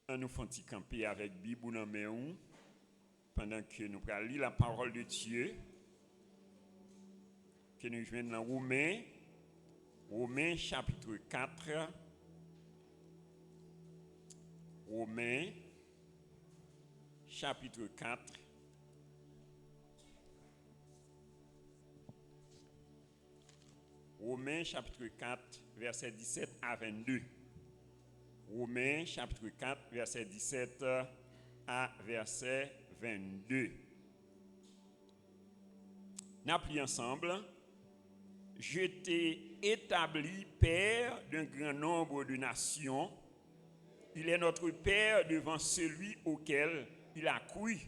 On nous fait camper avec Bible dans main pendant que nous allons lire la parole de Dieu que nous jouons dans Romains chapitre 4. Romains chapitre 4. Romains chapitre 4, verset 17 à 22. Romains chapitre 4, verset 17 à verset 22. Nous appelons ensemble. Je t'ai établi père d'un grand nombre de nations. Il est notre père devant celui auquel il a cru.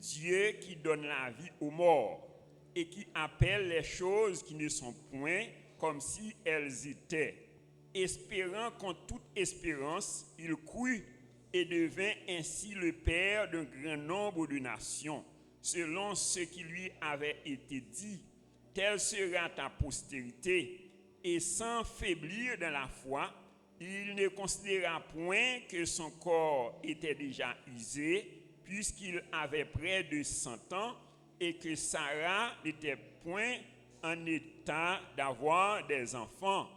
Dieu qui donne la vie aux morts et qui appelle les choses qui ne sont point comme si elles étaient. Espérant contre toute espérance, il crut et devint ainsi le père d'un grand nombre de nations, selon ce qui lui avait été dit. Telle sera ta postérité. Et sans faiblir dans la foi, il ne considéra point que son corps était déjà usé, puisqu'il avait près de 100 ans, et que Sarah n'était point en état d'avoir des enfants.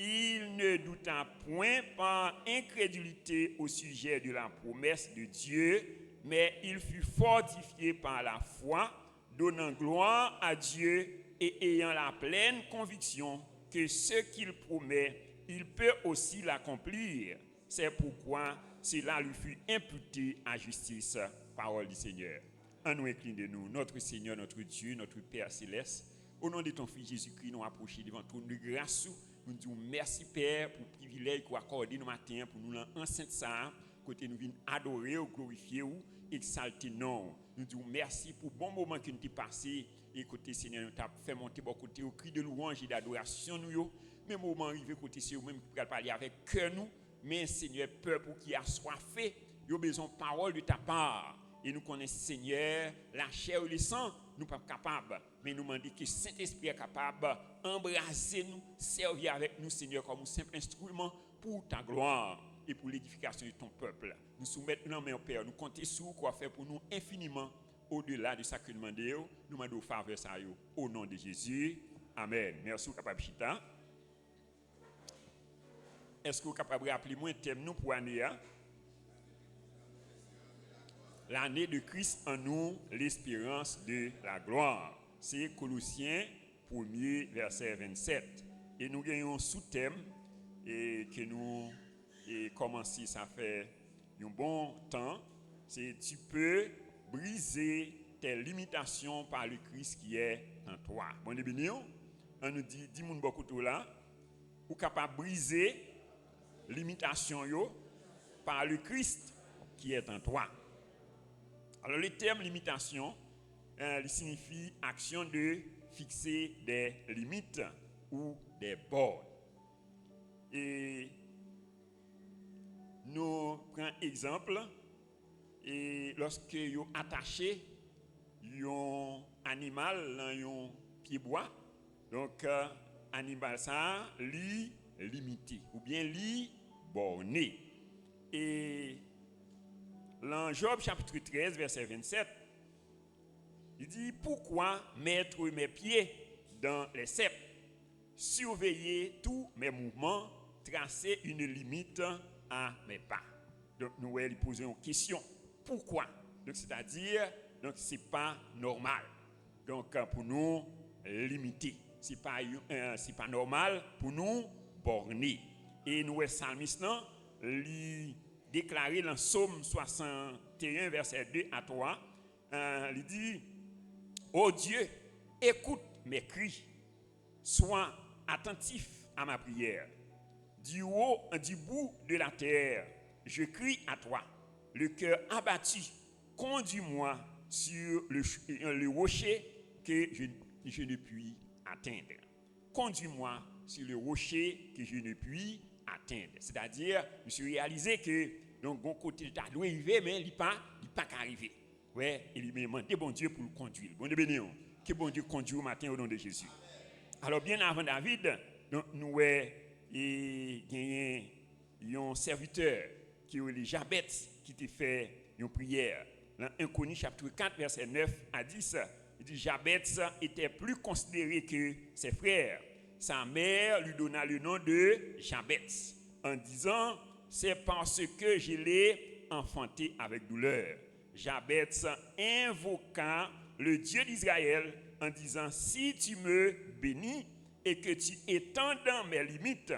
Il ne douta point par incrédulité au sujet de la promesse de Dieu, mais il fut fortifié par la foi, donnant gloire à Dieu et ayant la pleine conviction que ce qu'il promet, il peut aussi l'accomplir. C'est pourquoi cela lui fut imputé à justice. Parole du Seigneur. En nous incline de nous, notre Seigneur, notre Dieu, notre Père céleste, au nom de ton Fils Jésus-Christ, nous approchons devant ton de grâce. Nous disons merci Père pour le privilège qu'on accorde nous matin pour nous enceinte ça, côté nous venons adorer, glorifier ou exalter non. Nous disons merci pour le bon moment que nous avons passé et côté Seigneur nous t'a fait monter bon côté au cri de louange et d'adoration nous. Même moment arrivé côté Seigneur même pour parler avec cœur nous, mais Seigneur peuple qui a soifé, il a besoin de parole de ta part. Et nous connaissons Seigneur, la chair et le sang, nous ne sommes pas capables. Mais nous demandons que Saint-Esprit est capable d'embrasser nous, servir avec nous, Seigneur, comme un simple instrument pour ta gloire et pour l'édification de ton peuple. Nous soumettons nos mains au Père, nous comptons sur quoi faire pour nous infiniment au-delà de ça que nous demandons. Nous demandons faveur ça au nom de Jésus. Amen. Merci, capable Chita. Est-ce que vous êtes capable de rappeler moi un thème nous pour l'année? L'année de Christ en nous, l'espérance de la gloire. C'est Colossiens 1er, verset 27. Et nous gagnons un sous-thème et que nous commençons, ça fait un bon temps. C'est tu peux briser tes limitations par le Christ qui est en toi. Bon, les bénis, on nous dit, dis-moi beaucoup tout là, ou capable de briser limitation par le Christ qui est en toi. Alors le terme limitation, il signifie action de fixer des limites ou des bornes. Et nous prenons exemple, et lorsque vous attachez un animal dans un pied bois, donc animal ça, li limité ou bien li borné. Et dans Job chapitre 13, verset 27, il dit, pourquoi mettre mes pieds dans les ceps, surveiller tous mes mouvements, tracer une limite à mes pas. Donc nous allons poser une question. Pourquoi? Donc c'est-à-dire, donc c'est pas normal. Donc pour nous limiter, c'est pas normal pour nous borner. Et nous psalmiste li déclaré dans Psaume 61, verset 2 à 3, il dit, ô Dieu, écoute mes cris, sois attentif à ma prière. Du bout de la terre, je crie à toi, le cœur abattu, conduis-moi sur le rocher que je ne puis atteindre. Conduis-moi sur le rocher que je ne puis atteindre. C'est-à-dire, je suis réalisé que donc bon côté tu doit arriver mais il pas arriver. Ouais, il me demande bon Dieu pour le conduire. Bon Dieu béni. Que bon Dieu conduise au matin au nom de Jésus. Alors bien avant David, donc nous gagné un serviteur qui est Jabet, qui t'a fait une prière. Dans 1 Chroniques chapitre 4, verset 9 à 10, il dit Jabet était plus considéré que ses frères. Sa mère lui donna le nom de Jabet, en disant c'est parce que je l'ai enfanté avec douleur. Jabet invoqua le Dieu d'Israël en disant si tu me bénis et que tu étends dans mes limites,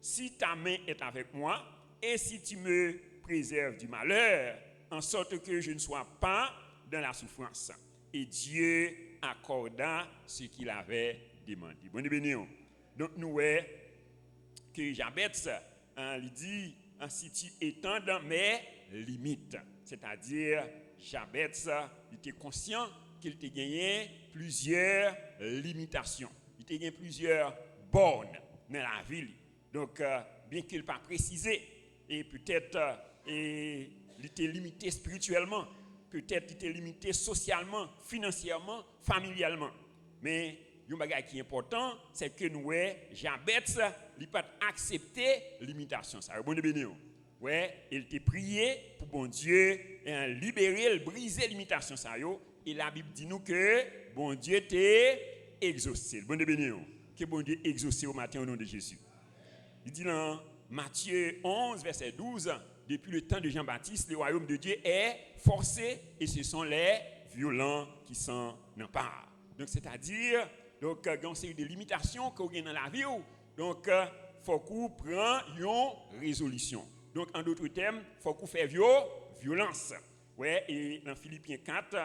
si ta main est avec moi et si tu me préserves du malheur, en sorte que je ne sois pas dans la souffrance. Et Dieu accorda ce qu'il avait demandé. Bon, béni. Donc, nous voyons que Jabet, il dit, si tu étends dans mes limites, c'est-à-dire, Jabet, il était conscient qu'il était gagné plusieurs limitations. Il était gagné plusieurs bornes dans la ville. Donc, bien qu'il n'ait pas précisé, et peut-être il était limité spirituellement, peut-être il était limité socialement, financièrement, familialement. Mais un bagage qui est important, c'est que nous, Jabet, il n'a pas accepté l'imitation. Ça a bon de bénir. Ouais, il t'a prié pour bon Dieu libérer, briser l'imitation. Et la Bible dit nous que bon Dieu t'a exaucé. Bon de bénir. Que bon Dieu exaucé au matin au nom de Jésus. Il dit dans Matthieu 11, verset 12, depuis le temps de Jean-Baptiste, le royaume de Dieu est forcé et ce sont les violents qui s'en emparent. Donc, c'est-à-dire, donc, il y a une série de limitations qu'on a dans la vie. Donc, il faut qu'on prenne une résolution. Donc, en d'autres termes, il faut qu'on fasse violence. Ouais, et dans Philippiens 4,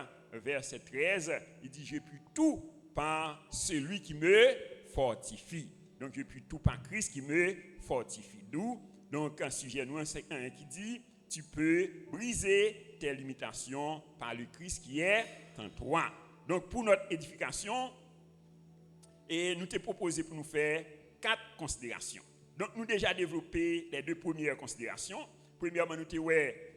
verset 13, il dit, je puis tout par celui qui me fortifie. Donc, je puis tout par Christ qui me fortifie. D'où, donc, un sujet nous, c'est un qui dit, tu peux briser tes limitations par le Christ qui est en toi. Donc, pour notre édification, et nous t'ai proposé pour nous faire 4 considérations. Donc, nous déjà développé les 2 premières considérations. Premièrement, nous t'ai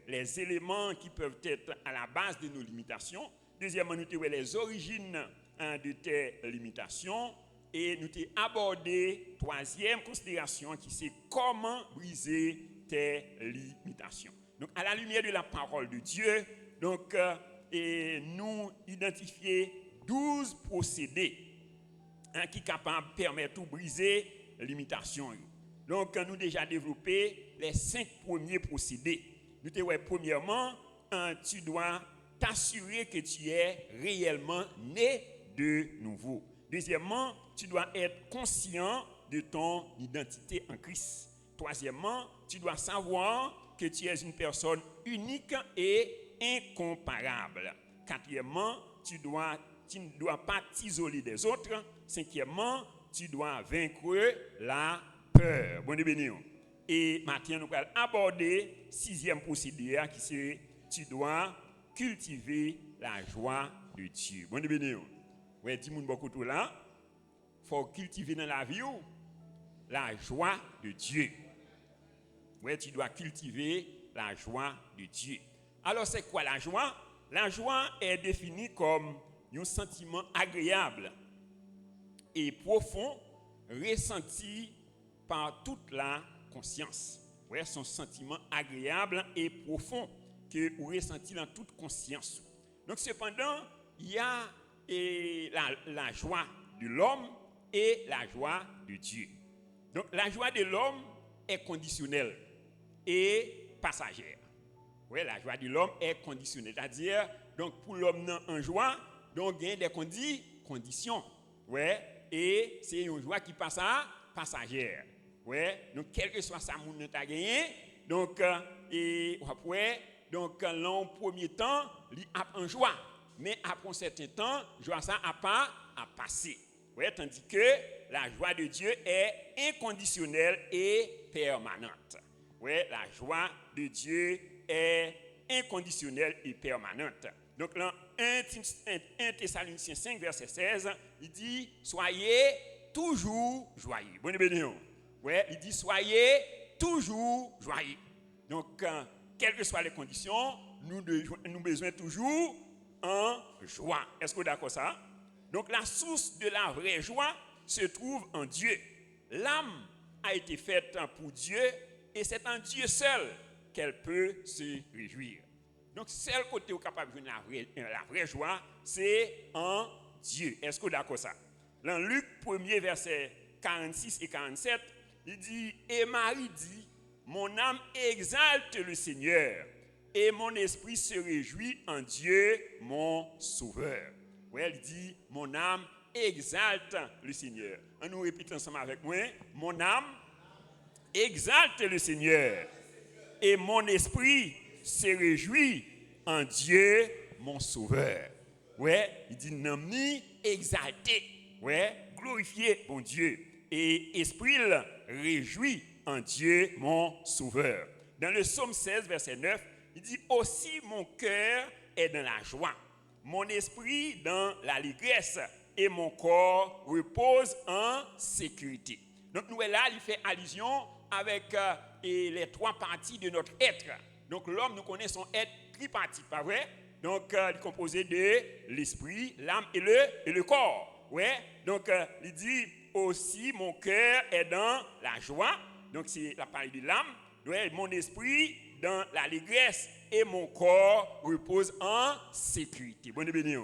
les éléments qui peuvent être à la base de nos limitations. Deuxièmement, nous t'ai les origines de tes limitations. Et nous t'ai abordé 3e considération qui c'est comment briser tes limitations. Donc, à la lumière de la parole de Dieu, donc, et nous identifier 12 procédés qui sont capables de permettre de briser les limitations. Donc, nous déjà développé les 5 premiers procédés. Nous te premièrement, tu dois t'assurer que tu es réellement né de nouveau. Deuxièmement, tu dois être conscient de ton identité en Christ. Troisièmement, tu dois savoir que tu es une personne unique et incomparable. Quatrièmement, tu ne dois pas t'isoler des autres. Cinquièmement, tu dois vaincre la peur. Bon béni. Et maintenant, nous allons aborder 6e procédé qui c'est tu dois cultiver la joie de Dieu. Bon béni. Ouais, dis-moi beaucoup tout là. Faut cultiver dans la vie la joie de Dieu. Ouais, tu dois cultiver la joie de Dieu. Alors, c'est quoi la joie? La joie est définie comme un sentiment agréable et profond ressenti par toute la conscience. Ouais, son sentiment agréable et profond que vous ressentez dans toute conscience. Donc, cependant, il y a la joie de l'homme et la joie de Dieu. Donc, la joie de l'homme est conditionnelle et passagère. Oui, la joie de l'homme est conditionnelle. C'est-à-dire, donc, pour l'homme en joie, donc, il y a des conditions. Ouais, et c'est une joie qui passe à passagère. Ouais, donc, quel que soit sa monde tu as gagné, donc, et après, donc, en premier temps, il a en joie. Mais après un certain temps, joie ça n'a pas à passer. Ouais, tandis que la joie de Dieu est inconditionnelle et permanente. Ouais, la joie de Dieu est inconditionnelle et permanente. Donc, dans 1 Thessaloniciens 5, verset 16, il dit soyez toujours joyeux. Bonne béni. Ouais, il dit soyez toujours joyeux. Donc, quelles que soient les conditions, nous besoin toujours en joie. Est-ce que vous êtes d'accord ça? Donc la source de la vraie joie se trouve en Dieu. L'âme a été faite pour Dieu et c'est en Dieu seul qu'elle peut se réjouir. Donc, seul côté où capable de la vraie joie, c'est en Dieu. Est-ce que vous êtes d'accord ça? Dans Luc 1er, verset 46 et 47, il dit, et Marie dit, mon âme exalte le Seigneur, et mon esprit se réjouit en Dieu, mon Sauveur. Oui, elle dit, mon âme exalte le Seigneur. On nous répète ensemble avec moi, mon âme exalte le Seigneur, et mon esprit se réjouit en Dieu, mon Sauveur. Ouais, il dit, namni exalté, ouais, glorifié mon Dieu, et esprit réjouit en Dieu, mon Sauveur. Dans le psaume 16, verset 9, il dit, aussi mon cœur est dans la joie, mon esprit dans l'allégresse, et mon corps repose en sécurité. Donc, nous là, il fait allusion avec les trois parties de notre être. Donc, l'homme, nous connaissons être tripartite, pas vrai? Donc, il est composé de l'esprit, l'âme et le corps. Ouais? Donc, il dit aussi, mon cœur est dans la joie. Donc, c'est la parole de l'âme. Ouais, mon esprit dans l'allégresse et mon corps repose en sécurité. Bonne béni.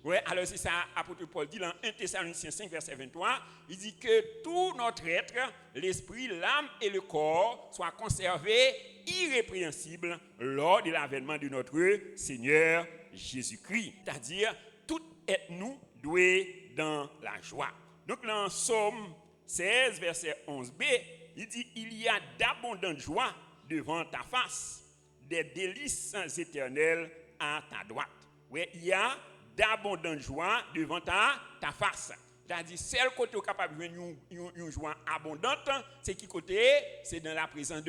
Ouais, alors c'est ça, apôtre Paul dit dans 1 Thessaloniciens 5, verset 23, il dit que tout notre être, l'esprit, l'âme et le corps soient conservés irrépréhensibles lors de l'avènement de notre Seigneur Jésus-Christ. C'est-à-dire, tout être nous doit dans la joie. Donc dans Psaume 16, verset 11b, il dit, il y a d'abondantes joies devant ta face, des délices éternelles à ta droite. Oui, il y a d'abondante joie devant ta face. C'est-à-dire, seul côté où capable de une joie abondante, c'est qui côté? C'est dans la présence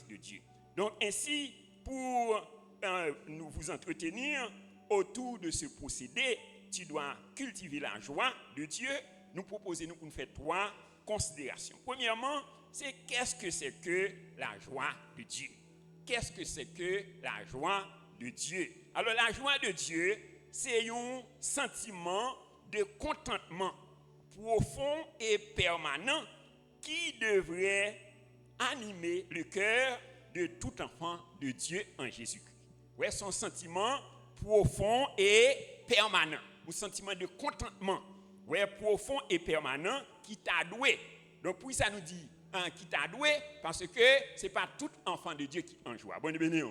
de Dieu. Donc, ainsi, pour nous vous entretenir autour de ce procédé, tu dois cultiver la joie de Dieu. Nous proposons nous faire trois considérations. Premièrement, c'est qu'est-ce que c'est que la joie de Dieu? Qu'est-ce que c'est que la joie de Dieu? Alors, la joie de Dieu, c'est un sentiment de contentement profond et permanent qui devrait animer le cœur de tout enfant de Dieu en Jésus-Christ. Ouais, son sentiment profond et permanent, un sentiment de contentement, ouais, profond et permanent qui t'a doué. Donc, pour ça nous dit qui t'a doué, parce que ce n'est pas tout enfant de Dieu qui en joie. Bonne béni.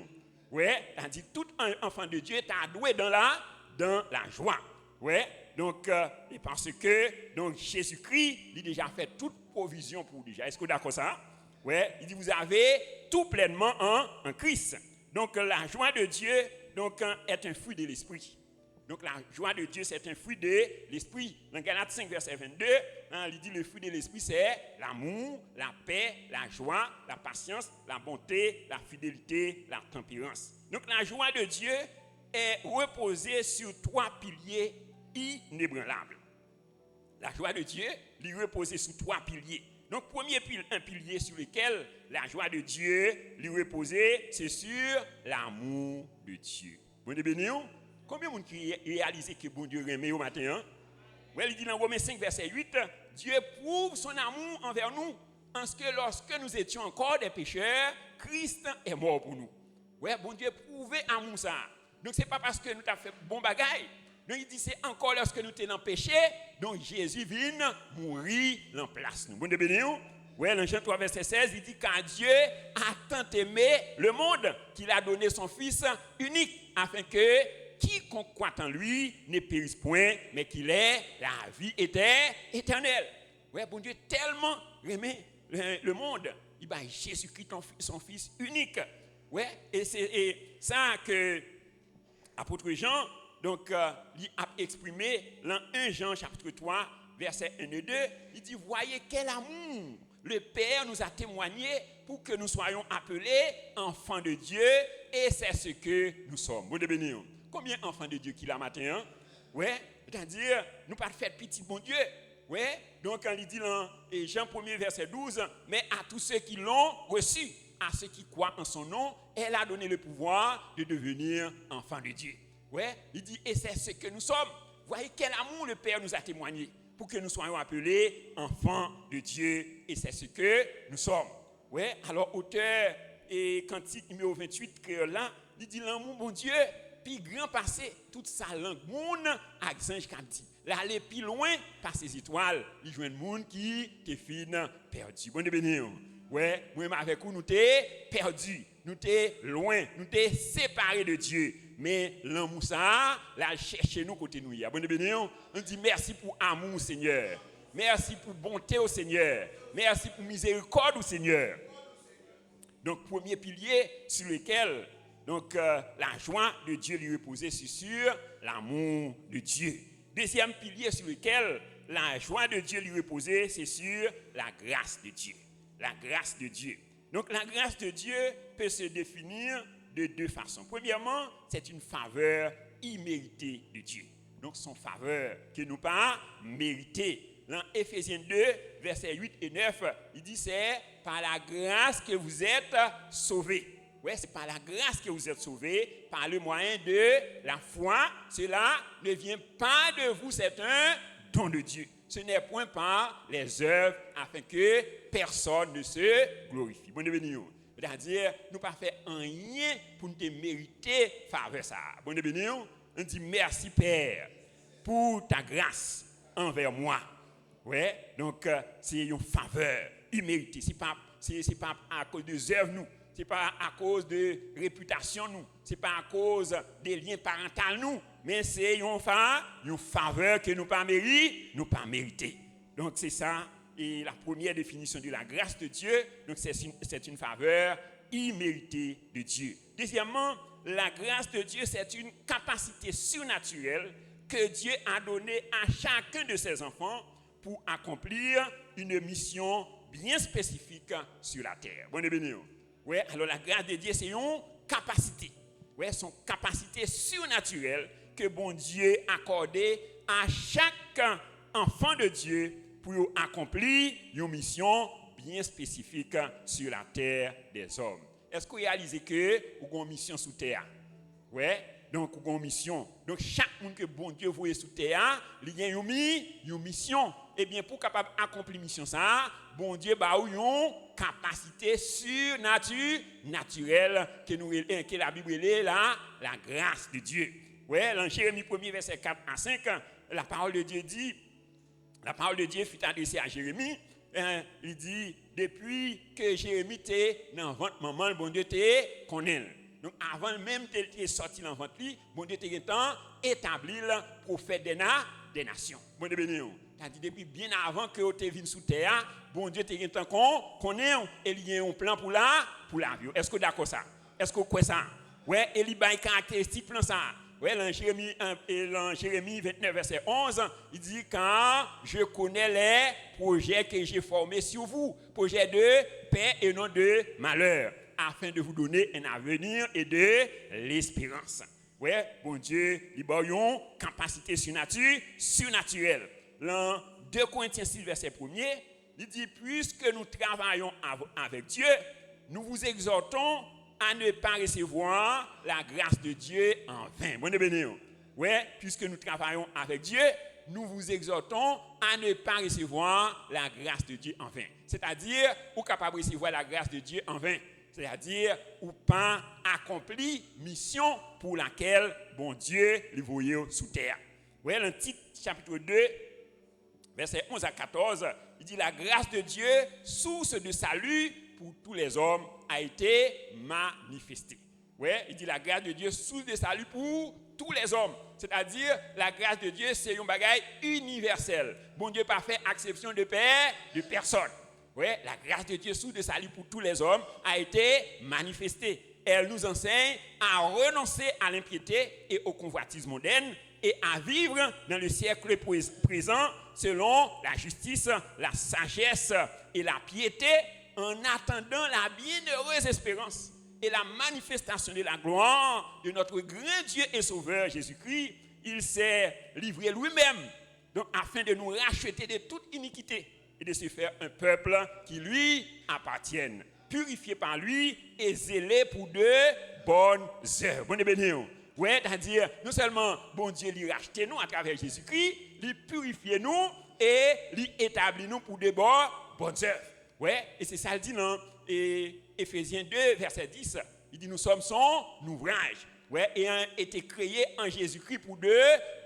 Ouais, on dit tout enfant de Dieu t'a doué dans la joie. Ouais, donc et parce que donc Jésus-Christ il a déjà fait toute provision pour déjà. Est-ce que vous êtes d'accord ça? Ouais, il dit vous avez tout pleinement en Christ. Donc la joie de Dieu donc est un fruit de l'esprit. Donc la joie de Dieu c'est un fruit de l'esprit. Dans Galates 5 verset 22, il dit le fruit de l'esprit c'est l'amour, la paix, la joie, la patience, la bonté, la fidélité, la tempérance. Donc la joie de Dieu est reposée sur trois piliers inébranlables. La joie de Dieu est reposée sur trois piliers. Donc un pilier sur lequel la joie de Dieu est reposée, c'est sur l'amour de Dieu. Vous êtes bénis? Combien de gens qui réalisent que bon Dieu remet au matin? Hein? Ouais, il dit dans Romains 5, verset 8, Dieu prouve son amour envers nous, en ce que lorsque nous étions encore des pécheurs, Christ est mort pour nous. Ouais, bon Dieu prouve amour ça. Donc ce n'est pas parce que nous avons fait bon bagaille. Donc il dit c'est encore lorsque nous étions dans le péché, donc Jésus vient mourir en place. Nous. Bon Dieu béni. Ouais, dans Jean 3, verset 16, il dit car Dieu a tant aimé le monde qu'il a donné son Fils unique, afin que quiconque croit en lui ne périsse point, mais qu'il ait la vie éternelle. Ouais, bon Dieu tellement aimé le monde, il a Jésus-Christ son Fils unique. Ouais, et c'est ça que l'apôtre Jean donc, il a exprimé dans 1 Jean chapitre 3, verset 1 et 2. Il dit, voyez quel amour le Père nous a témoigné pour que nous soyons appelés enfants de Dieu, et c'est ce que nous sommes. Bon de bénir. Combien d'enfants de Dieu qu'il a matin? Hein? Ouais, c'est-à-dire, nous pas fait petit bon Dieu. Ouais, donc quand il dit dans Jean 1er, verset 12, mais à tous ceux qui l'ont reçu, à ceux qui croient en son nom, elle a donné le pouvoir de devenir enfants de Dieu. Ouais, il dit, et c'est ce que nous sommes. Voyez quel amour le Père nous a témoigné pour que nous soyons appelés enfants de Dieu, et c'est ce que nous sommes. Ouais, alors auteur et cantique numéro 28 créole là, il dit l'amour bon Dieu puis grand passé toute sa langue monde avec ange qui dit là aller plus loin par ces étoiles, il joint monde qui est fin perdu. Bon béni. Ouais, moi avec vous nous t'es perdu, nous t'es loin, nous t'es séparés de Dieu. Mais l'amour ça, là chercher nous côté nous. Bon béni. On dit merci pour amour Seigneur. Merci pour bonté au Seigneur. Merci pour miséricorde au Seigneur. Donc, premier pilier sur lequel la joie de Dieu lui reposait, c'est sur l'amour de Dieu. Deuxième pilier sur lequel la joie de Dieu lui reposait, c'est sur la grâce de Dieu. La grâce de Dieu. Donc, la grâce de Dieu peut se définir de deux façons. Premièrement, c'est une faveur imméritée de Dieu. Donc, son faveur que nous pas méritée. Dans Éphésiens 2, versets 8 et 9, il dit c'est par la grâce que vous êtes sauvés. Oui, c'est par la grâce que vous êtes sauvés, par le moyen de la foi. Cela ne vient pas de vous, c'est un don de Dieu. Ce n'est point par les œuvres afin que personne ne se glorifie. Bon béni. C'est-à-dire, nous pas fait rien pour nous mériter faveur ça. Bon béni. On dit merci Père pour ta grâce envers moi. Ouais, donc c'est une faveur imméritée. C'est pas à cause des œuvres nous, c'est pas à cause de réputation nous, c'est pas à cause des liens parentaux nous, mais c'est une faveur que nous pas mérité. Donc c'est ça et la première définition de la grâce de Dieu. Donc c'est une faveur imméritée de Dieu. Deuxièmement, la grâce de Dieu c'est une capacité surnaturelle que Dieu a donnée à chacun de ses enfants pour accomplir une mission bien spécifique sur la terre. Bon béni. Ouais, alors la grâce de Dieu, c'est une capacité. Ouais, son capacité surnaturelle que bon Dieu a accordée à chaque enfant de Dieu pour accomplir une mission bien spécifique sur la terre des hommes. Est-ce que vous réalisez que vous avez une mission sur terre? Ouais. Donc, vous avez une mission. Donc, chaque monde que bon Dieu voit sur terre, il y a une mission. Eh bien, pour capable accomplir mission ça, bon Dieu a une capacité surnaturelle que la Bible est là, la grâce de Dieu. Ouais, dans Jérémie 1er, verset 4 à 5, la parole de Dieu fut adressée à Jérémie. Il dit, depuis que Jérémie était dans le ventre maman, bon Dieu était connaît. Donc, avant même qu'il soit sorti dans le ventre, bon Dieu était établi le prophète des nations. Bon Dieu béni. C'est-à-dire, depuis bien avant que tu viennes sous terre, bon Dieu était qu'on ait et il y a un plan pour la vie. Est-ce que vous d'accord ça? Est-ce que vous croyez ça? Ouais, et il y a une caractéristique plan ça. Ouais, dans Jérémie 29, verset 11, il dit quand je connais les projets que j'ai formés sur vous, projets de paix et non de malheur, afin de vous donner un avenir et de l'espérance. Ouais, bon Dieu, il a une capacité surnaturelle. Dans 2 Corinthiens 6, verset 1er, il dit puisque nous travaillons avec Dieu, nous vous exhortons à ne pas recevoir la grâce de Dieu en vain. Bon béni. Ouais, puisque nous travaillons avec Dieu, nous vous exhortons à ne pas recevoir la grâce de Dieu en vain. C'est-à-dire, ou capable de recevoir la grâce de Dieu en vain. C'est-à-dire, ou pas accompli mission pour laquelle bon Dieu le voyait sous terre. Ouais, dans Tite chapitre 2, verset 11 à 14, il dit la grâce de Dieu, source de salut pour tous les hommes, a été manifestée. Ouais, il dit la grâce de Dieu, source de salut pour tous les hommes. C'est-à-dire, la grâce de Dieu, c'est un bagage universel. Bon Dieu n'a pas fait exception de personne. Ouais, la grâce de Dieu, source de salut pour tous les hommes, a été manifestée. Elle nous enseigne à renoncer à l'impiété et au convoitisme moderne et à vivre dans le siècle présent selon la justice, la sagesse et la piété en attendant la bienheureuse espérance et la manifestation de la gloire de notre grand Dieu et Sauveur Jésus-Christ. Il s'est livré lui-même donc, afin de nous racheter de toute iniquité et de se faire un peuple qui lui appartienne, purifié par lui et zélé pour de bonnes œuvres. Bon béni. Oui, c'est-à-dire, non seulement bon Dieu lui racheter nous à travers Jésus-Christ, lui purifier nous et lui établir nous pour de bonnes œuvres. Oui, et c'est ça le dit dans Éphésiens 2, verset 10, il dit nous sommes son ouvrage, ayant été créés en Jésus-Christ pour de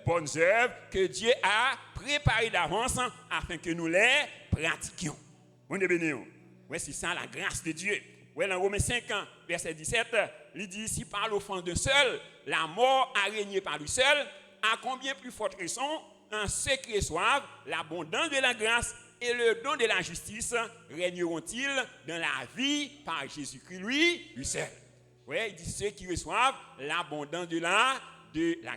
bonnes œuvres que Dieu a préparées d'avance afin que nous les pratiquions. On est béni. C'est ça la grâce de Dieu. Dans Romains 5, verset 17, il dit si par l'offense d'un seul, la mort a régné par lui seul, à combien plus forte raison en ceux qui reçoivent l'abondance de la grâce et le don de la justice régneront-ils dans la vie par Jésus-Christ lui seul. Il dit ceux qui reçoivent l'abondance de la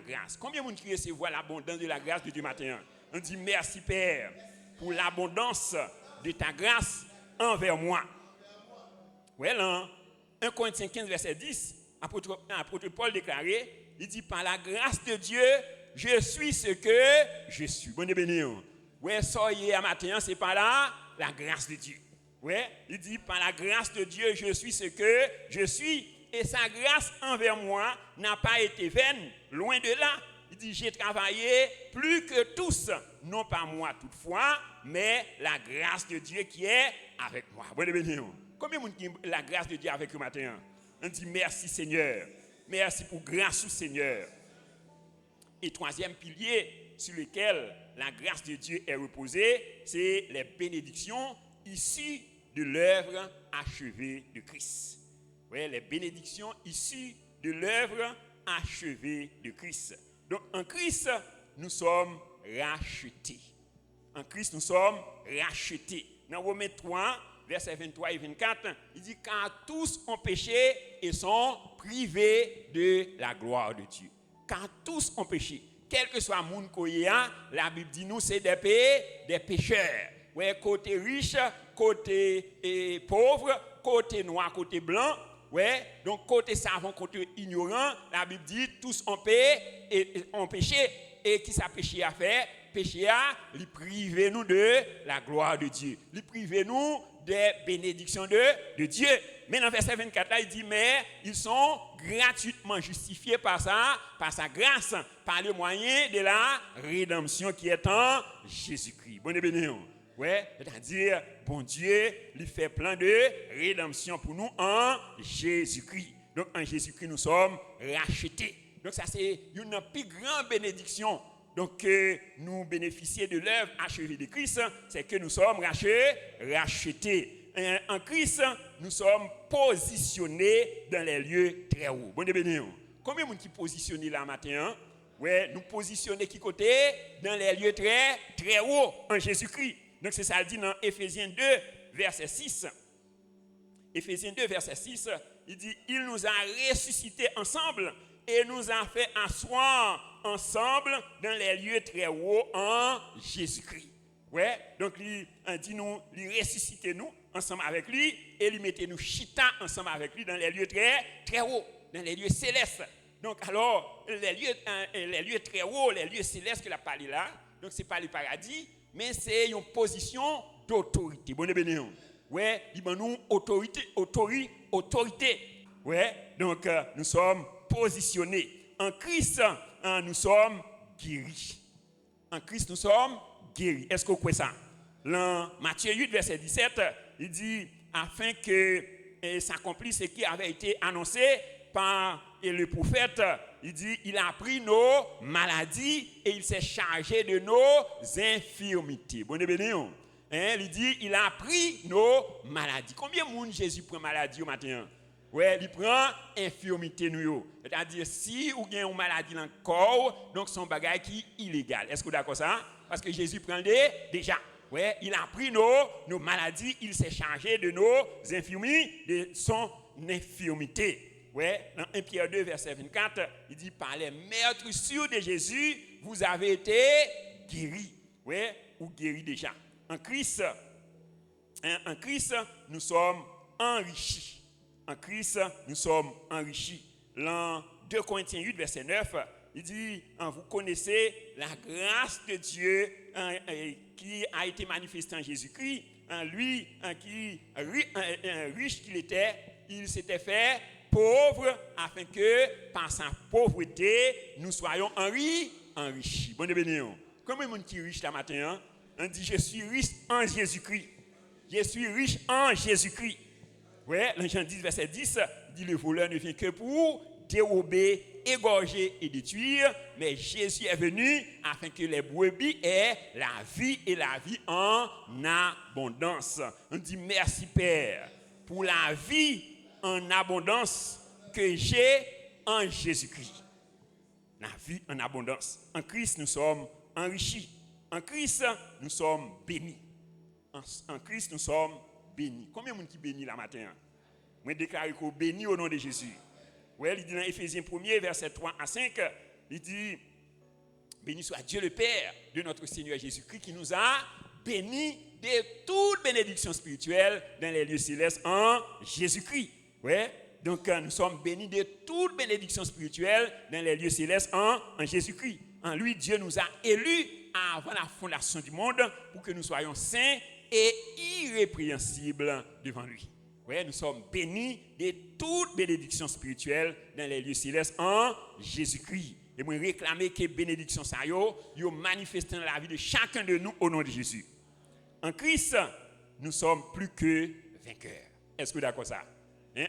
grâce. Combien de monde qui reçoivent l'abondance de la grâce de Dieu matin? On dit merci Père pour l'abondance de ta grâce envers moi. Dans 1 Corinthiens 15, verset 10, apôtre Paul déclaré, il dit par la grâce de Dieu, je suis ce que je suis. Bon et béni. Soyez à matin, c'est par la grâce de Dieu. Il dit par la grâce de Dieu, je suis ce que je suis. Et sa grâce envers moi n'a pas été vaine, loin de là. Il dit, j'ai travaillé plus que tous, non pas moi toutefois, mais la grâce de Dieu qui est avec moi. Bon et béni. Combien de monde qui la grâce de Dieu avec eux matin? On dit merci Seigneur. Merci pour grâce au Seigneur. Et troisième pilier sur lequel la grâce de Dieu est reposée, c'est les bénédictions issues de l'œuvre achevée de Christ. Les bénédictions issues de l'œuvre achevée de Christ. Donc en Christ, nous sommes rachetés. En Christ, nous sommes rachetés. Dans Romains 3, versets 23 et 24, il dit car tous ont péché et sont privés de la gloire de Dieu. Car tous ont péché. Quel que soit le monde qu'on y a, la Bible dit nous c'est des pécheurs. Côté riche, côté pauvre, côté noir, côté blanc. Donc côté savant, côté ignorant, la Bible dit tous ont péché. Et qui ça péché à faire? Péché à lui priver nous de la gloire de Dieu. Lui priver nous des bénédictions de Dieu. Mais dans verset 24 là, il dit mais ils sont gratuitement justifiés par sa grâce, par le moyen de la rédemption qui est en Jésus-Christ. Bon et béni. C'est-à-dire, bon Dieu, lui fait plein de rédemption pour nous en Jésus-Christ. Donc en Jésus-Christ, nous sommes rachetés. Donc ça c'est une plus grande bénédiction. Donc nous bénéficions de l'œuvre achevée de Christ, c'est que nous sommes rachetés. En Christ, nous sommes positionnés dans les lieux très hauts. Bon et béni. Combien de gens qui positionnés là matin? Nous positionnés qui côté? Dans les lieux très, très hauts en Jésus-Christ. Donc c'est ça dit dans Éphésiens 2, verset 6. Éphésiens 2, verset 6, il dit, il nous a ressuscités ensemble et nous a fait asseoir ensemble dans les lieux très hauts en Jésus-Christ. Donc il dit nous, il ressusciter nous ensemble avec lui et il mettait nous chita ensemble avec lui dans les lieux très, très hauts, dans les lieux célestes. Donc alors, les lieux très hauts, les lieux célestes que la parlé là, donc c'est pas le paradis, mais c'est une position d'autorité. Bon et béni. Il m'a nous autorité. Donc nous sommes positionnés. En Christ, nous sommes guéris. En Christ, nous sommes guéris. Est-ce que vous croyez ça? Dans Matthieu 8, verset 17, il dit, afin que s'accomplisse ce qui avait été annoncé par le prophète, il dit, il a pris nos maladies et il s'est chargé de nos infirmités. Bon et béni. Il dit, il a pris nos maladies. Combien de monde Jésus prend maladie au matin? Il prend infirmité nous. C'est-à-dire, si vous avez une maladie dans le corps, donc son bagage qui est illégal. Est-ce que vous êtes d'accord ça? Parce que Jésus prend déjà. Il a pris nos maladies, il s'est chargé de nos infirmités, de son infirmité. Dans 1 Pierre 2, verset 24, il dit, par les meurtrissures de Jésus, vous avez été guéris. Ou guéris déjà. En Christ, nous sommes enrichis. En Christ, nous sommes enrichis. Dans 2 Corinthiens 8, verset 9, il dit, vous connaissez la grâce de Dieu qui a été manifestée en Jésus-Christ. Lui, qui riche qu'il était, il s'était fait pauvre afin que par sa pauvreté, nous soyons enrichis. Bon et béni. Combien de monde qui est riche la matin? On dit, je suis riche en Jésus-Christ. Je suis riche en Jésus-Christ. Ouais, dans Jean 10, verset 10, il dit le voleur ne vient que pour dérober, égorger et détruire, mais Jésus est venu afin que les brebis aient la vie et la vie en abondance. On dit merci Père pour la vie en abondance que j'ai en Jésus-Christ. La vie en abondance. En Christ, nous sommes enrichis. En Christ, nous sommes bénis. En Christ, nous sommes bénis. Combien de monde qui bénit la matin? Moi, déclare qu'on bénit au nom de Jésus. Ouais, il dit dans Éphésiens 1er, verset 3 à 5, il dit, béni soit Dieu le Père de notre Seigneur Jésus-Christ qui nous a bénis de toute bénédiction spirituelle dans les lieux célestes en Jésus-Christ. Ouais, donc nous sommes bénis de toute bénédiction spirituelle dans les lieux célestes en Jésus-Christ. En lui, Dieu nous a élus avant la fondation du monde pour que nous soyons saints et irrépréhensibles devant lui. Ouais, nous sommes bénis de toute bénédiction spirituelle dans les lieux célestes en Jésus-Christ. Et moi réclamer que bénédiction ça yo manifesté dans la vie de chacun de nous au nom de Jésus. En Christ, nous sommes plus que vainqueurs. Est-ce que vous êtes d'accord ça?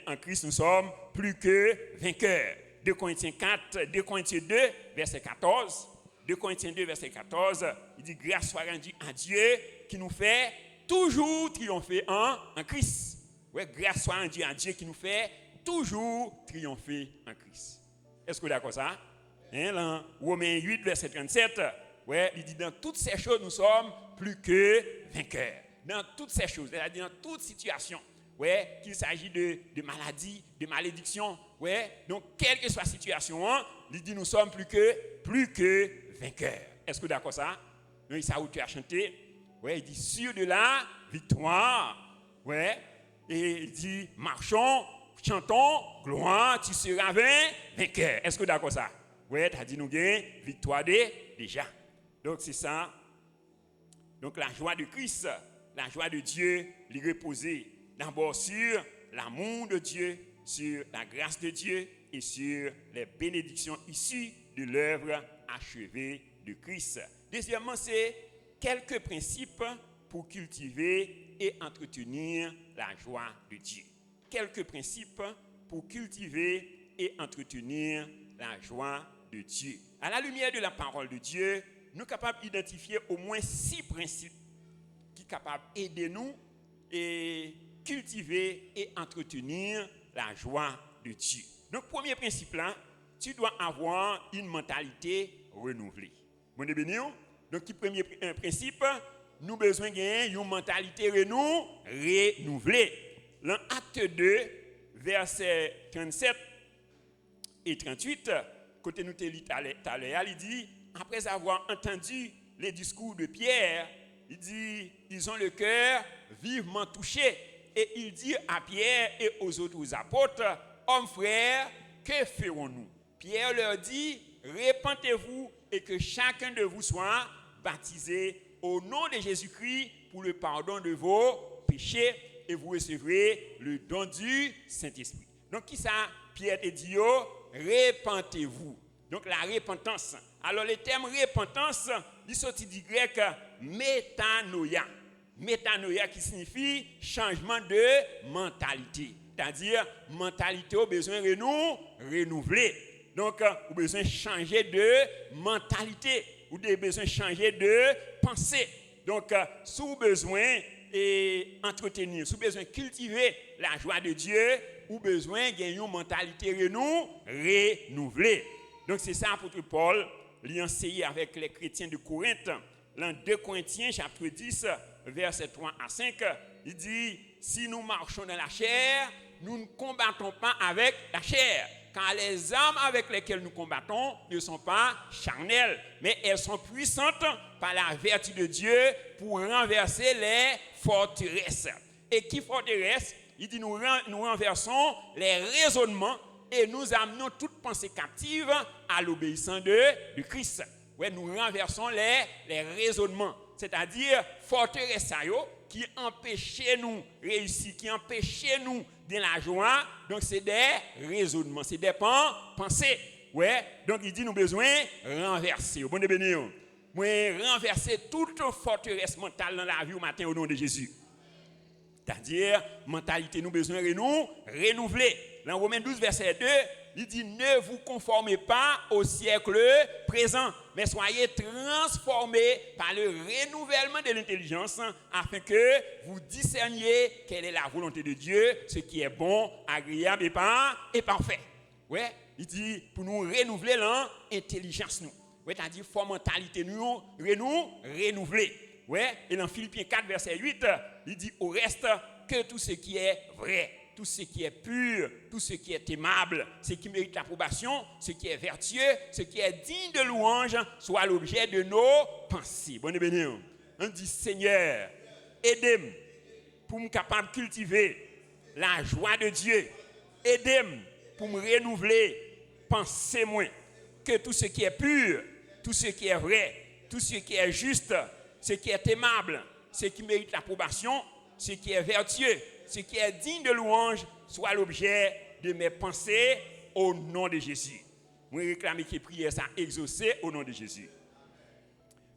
En Christ, nous sommes plus que vainqueurs. 2 Corinthiens 4, 2 Corinthiens 2, verset 14. 2 Corinthiens 2, verset 14, il dit grâce soit rendue à Dieu qui nous fait toujours triompher en Christ. Ouais, grâce soit rendue à Dieu qui nous fait toujours triompher en Christ. Est-ce que vous êtes d'accord ça? Dans Romains 8, verset 37, ouais, il dit dans toutes ces choses, nous sommes plus que vainqueurs. Dans toutes ces choses, c'est-à-dire dans toute situation, ouais, qu'il s'agit de maladie, de malédiction, ouais, donc quelle que soit la situation, il dit nous sommes plus que vainqueurs. Est-ce que vous êtes d'accord ça? Donc, ça où tu as chanté, ouais, il dit sûr de la victoire, ouais. Et il dit, marchons, chantons, gloire, tu seras vainqueur. Est-ce que vous êtes d'accord ça? Oui, tu as dit nous gagnons victoire déjà. Donc c'est ça. Donc la joie de Christ, la joie de Dieu, il reposer d'abord sur l'amour de Dieu, sur la grâce de Dieu et sur les bénédictions issues de l'œuvre achevée de Christ. Deuxièmement, c'est quelques principes pour cultiver et entretenir la joie de Dieu. Quelques principes pour cultiver et entretenir la joie de Dieu. À la lumière de la parole de Dieu, nous sommes capables d'identifier au moins 6 principes qui sont capables d'aider nous et cultiver et entretenir la joie de Dieu. Donc, premier principe là, tu dois avoir une mentalité renouvelée. Bon, donc, le premier principe, nous avons besoin d'une mentalité renouvelée. Dans Acte 2, versets 37 et 38, côté nous te lit tout à l'heure, il dit, après avoir entendu les discours de Pierre, il dit, ils ont le cœur vivement touché. Et il dit à Pierre et aux autres apôtres, hommes frères, que ferons-nous? Pierre leur dit, répentez-vous et que chacun de vous soit baptisé au nom de Jésus-Christ pour le pardon de vos péchés et vous recevrez le don du Saint-Esprit. Donc, qui ça? Pierre te dit, répentez-vous. Donc, la repentance. Alors, le terme repentance, il sorti du grec métanoïa. Métanoïa qui signifie changement de mentalité. C'est-à-dire, mentalité au besoin renouvelée. Donc, au besoin de changer de mentalité. Ou des besoins de changer de pensée. Donc, si vous avez besoin d'entretenir, si vous avez besoin de cultiver la joie de Dieu, ou besoin de gagner une mentalité renouvelée. Donc, c'est ça, apôtre Paul, lui enseigné avec les chrétiens de Corinthe. Dans 2 Corinthiens, chapitre 10, versets 3 à 5, il dit, si nous marchons dans la chair, nous ne combattons pas avec la chair. Car les armes avec lesquelles nous combattons ne sont pas charnelles, mais elles sont puissantes par la vertu de Dieu pour renverser les forteresses. Et qui forteresse? Il dit nous renversons les raisonnements et nous amenons toute pensée captive à l'obéissance de Christ. Ouais, nous renversons les raisonnements, c'est-à-dire forteresse qui empêchait nous réussir, qui empêchait nous dans la joie. Donc c'est des raisonnements, c'est des pensées. Ouais, donc il dit nous besoin renverser. Bon de bénir. Moi renverser toute forteresse mentale dans la vie au matin au nom de Jésus. C'est-à-dire, mentalité nous besoin de nous renouveler. Dans Romains 12, verset 2, il dit, ne vous conformez pas au siècle présent, mais soyez transformés par le renouvellement de l'intelligence, afin que vous discerniez quelle est la volonté de Dieu, ce qui est bon, agréable et parfait. Ouais, il dit, pour nous renouveler l'intelligence, nous. Ouais, c'est-à-dire, faut mentalité nous renouveler. Ouais, et dans Philippiens 4, verset 8, il dit, au reste, que tout ce qui est vrai, tout ce qui est pur, tout ce qui est aimable, ce qui mérite l'approbation, ce qui est vertueux, ce qui est digne de louange, soit l'objet de nos pensées. Bonne et béni. On dit, Seigneur, aidez-moi pour me capable de cultiver la joie de Dieu. Aidez-moi pour me renouveler, pensez-moi que tout ce qui est pur, tout ce qui est vrai, tout ce qui est juste, ce qui est aimable, ce qui mérite l'approbation, ce qui est vertueux, ce qui est digne de louange, soit l'objet de mes pensées au nom de Jésus. Moi, réclamer que prière ça exaucée au nom de Jésus.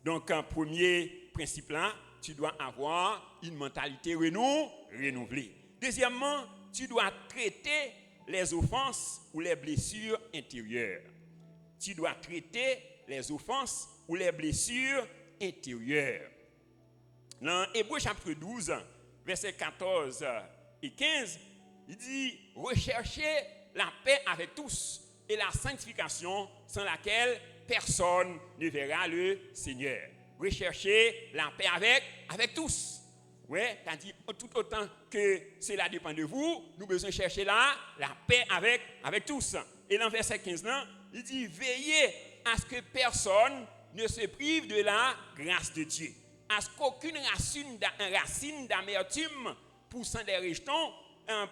Donc, un premier principe là, tu dois avoir une mentalité renouvelée. Deuxièmement, tu dois traiter les offenses ou les blessures intérieures. Tu dois traiter les offenses ou les blessures intérieures. Dans Hébreux chapitre 12, versets 14 et 15, il dit « Recherchez la paix avec tous et la sanctification sans laquelle personne ne verra le Seigneur. » Recherchez la paix avec tous. Oui, c'est-à-dire tout autant que cela dépend de vous, nous devons chercher la paix avec tous. Et dans verset 15, là, il dit « Veillez à ce que personne ne se prive de la grâce de Dieu. À ce qu'aucune racine d'amertume poussant des rejetons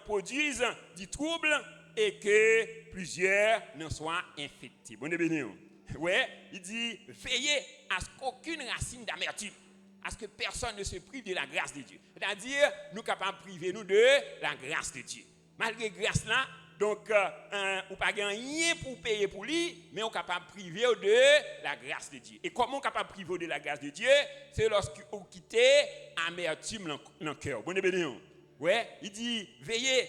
produise du trouble et que plusieurs ne soient infectés. Bon et béni. Oui, il dit veillez à ce qu'aucune racine d'amertume, à ce que personne ne se prive de la grâce de Dieu. C'est-à-dire, nous sommes capables de priver nous de la grâce de Dieu. Malgré la grâce là, donc, on n'a pas rien pour payer pour lui, mais on est capable de priver de la grâce de Dieu. Et comment on est capable de priver de la grâce de Dieu? C'est lorsqu'on quitte l'amertume dans le cœur. Bon et béni. Ouais, il dit, veillez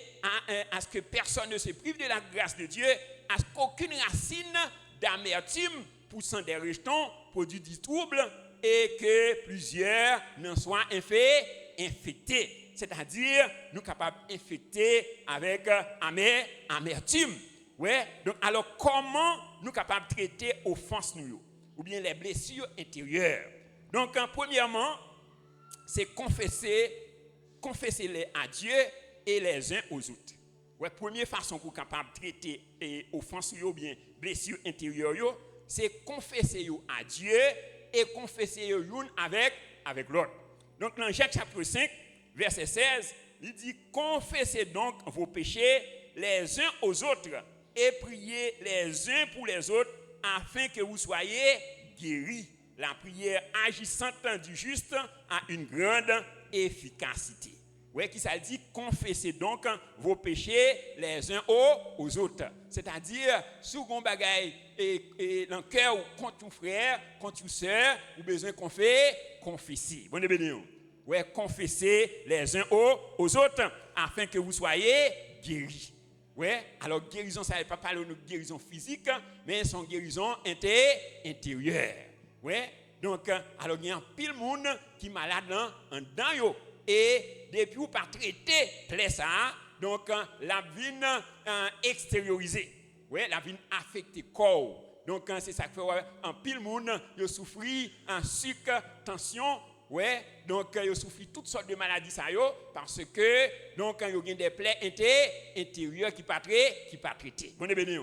à ce que personne ne se prive de la grâce de Dieu, à ce qu'aucune racine d'amertume poussant des rejetons produit du trouble et que plusieurs n'en soient infectés. C'est-à-dire, nous sommes capables d'infecter avec amertume. Ouais? Donc, alors, comment nous sommes capables de traiter offense nous, ou bien les blessures intérieures? Donc, premièrement, c'est confesser-les à Dieu et les uns aux autres. Ouais, première façon pour capable de traiter offense ou bien blessures intérieures, c'est confesser à Dieu et confesser l'une avec l'autre. Donc, dans Jacques chapitre 5, verset 16, il dit « Confessez donc vos péchés les uns aux autres et priez les uns pour les autres afin que vous soyez guéris. La prière agissante du juste a une grande efficacité. » Oui, qui ça dit « Confessez donc vos péchés les uns aux autres. » C'est-à-dire, si vous avez un bagage et dans le cœur contre ton frère, contre ton soeur, vous avez besoin de confesser. Bonne béni. Ouais, confessez les uns aux autres afin que vous soyez guéris. Ouais, alors guérison, ça ne veut pas parler de guérison physique, mais son guérison intérieure. Ouais, donc, alors il y a un pile monde qui est malade en dedans. Et depuis vous pas traiter ça, donc la vie extériorisée. Ouais, la vie affectée corps. Donc, c'est ça que fait un pile monde, il souffre en sucre, tension. Ouais, donc ils souffrent toutes sortes de maladies ça parce que donc il y a des plaies intérieures qui pas traitées. Bon béni.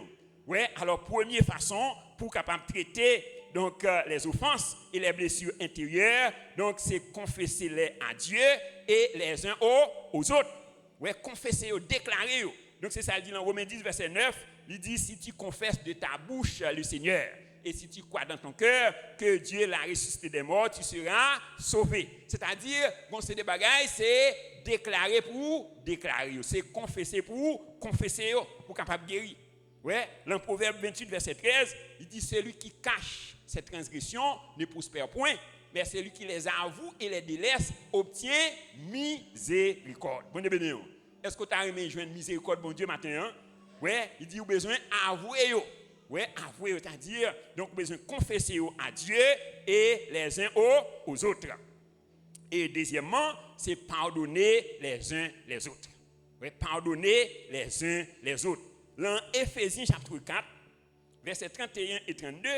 Ouais, alors première façon pour capable traiter donc les offenses et les blessures intérieures, donc c'est confesser les à Dieu et les uns aux autres. Ouais, confesser, déclarer. Donc c'est ça il dit dans Romains 10 verset 9, il dit si tu confesses de ta bouche le Seigneur et si tu crois dans ton cœur que Dieu l'a ressuscité des morts, tu seras sauvé. C'est-à-dire, bon, c'est des bagailles, c'est déclarer pour déclarer. C'est confesser pour confesser, pour capable guérir. Ouais, dans Proverbe 28, verset 13, il dit celui qui cache cette transgression ne prospère point, mais celui qui les avoue et les délaisse obtient miséricorde. Bon Dieu béni. Est-ce que tu as aimé joindre miséricorde, bon Dieu, matin? Ouais, il dit, vous avez besoin d'avouer. Ouais, avouer, c'est-à-dire, donc, vous avez besoin de confesser à Dieu et les uns aux autres. Et deuxièmement, c'est pardonner les uns les autres. Ouais, pardonner les uns les autres. Dans Éphésiens chapitre 4, versets 31 et 32,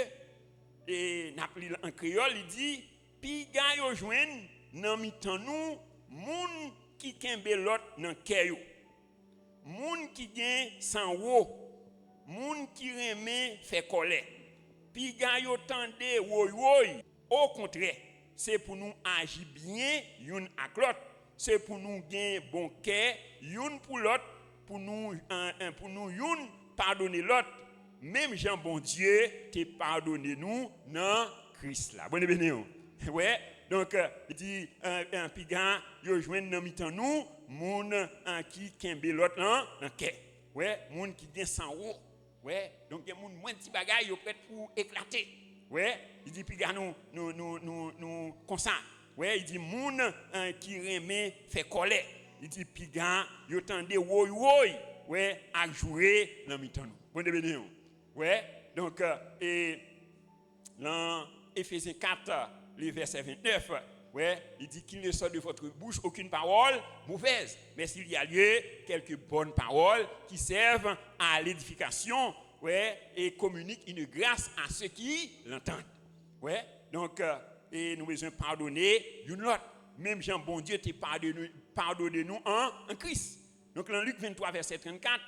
et en créole, il dit, puis gars yo joine nan mitan nou moun qui kembe l'autre nan kè yo. Moun qui gen san wo, moun qui remet fait colère. Puis gars yo tande woy. Au contraire, c'est pour nous agir bien yon ak l'autre. C'est pour nous gagner bon cœur yon pour l'autre, pour nous yon pardonner l'autre. Même Jean bon Dieu te pardonné nous dans Christ là. Bonne béni. Ouais, donc il dit un pigan yo joine dans mitan nous moun qui kembe l'autre là dans cœur. Ouais, moun qui gen sang haut. Ouais, donc il y a moun moins petit bagay yo prêt pour éclater. Ouais, il dit pigan nous comme ça. Ouais, il dit moun qui remet fait colère. Il dit pigan yo tande woy. Ouais, à jouer dans mitan nous. Bonne béni. Ouais, donc, et dans Éphésiens 4, le verset 29, ouais, il dit qu'il ne sort de votre bouche aucune parole mauvaise, mais s'il y a lieu, quelques bonnes paroles qui servent à l'édification, ouais, et communiquent une grâce à ceux qui l'entendent. Ouais, donc, et nous devons pardonner une autre. Même Jean, bon Dieu, te pardonne nous en Christ. Donc, dans Luc 23, verset 34,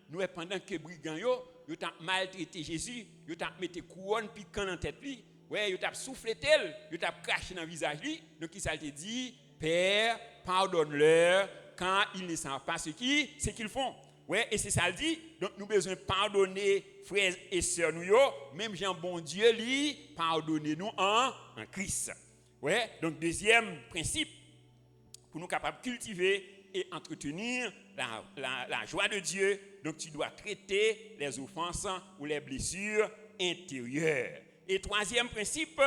nous, pendant que brigand yo t'a maltraité Jésus, yo t'a mis couronne piquant dans tête lui, ouais, yo t'a soufflé tel, yo t'a craché dans le visage lui. Donc il s'est dit, Père, pardonne-leur quand ils ne savent pas ce qu'ils font. Ouais, et c'est ça le dit. Donc nous besoin pardonner frères et sœurs nous yo, même Jean bon Dieu lui, pardonnez-nous en Christ. Ouais, donc deuxième principe pour nous capables de cultiver et entretenir la joie de Dieu, donc tu dois traiter les offenses ou les blessures intérieures. Et troisième principe,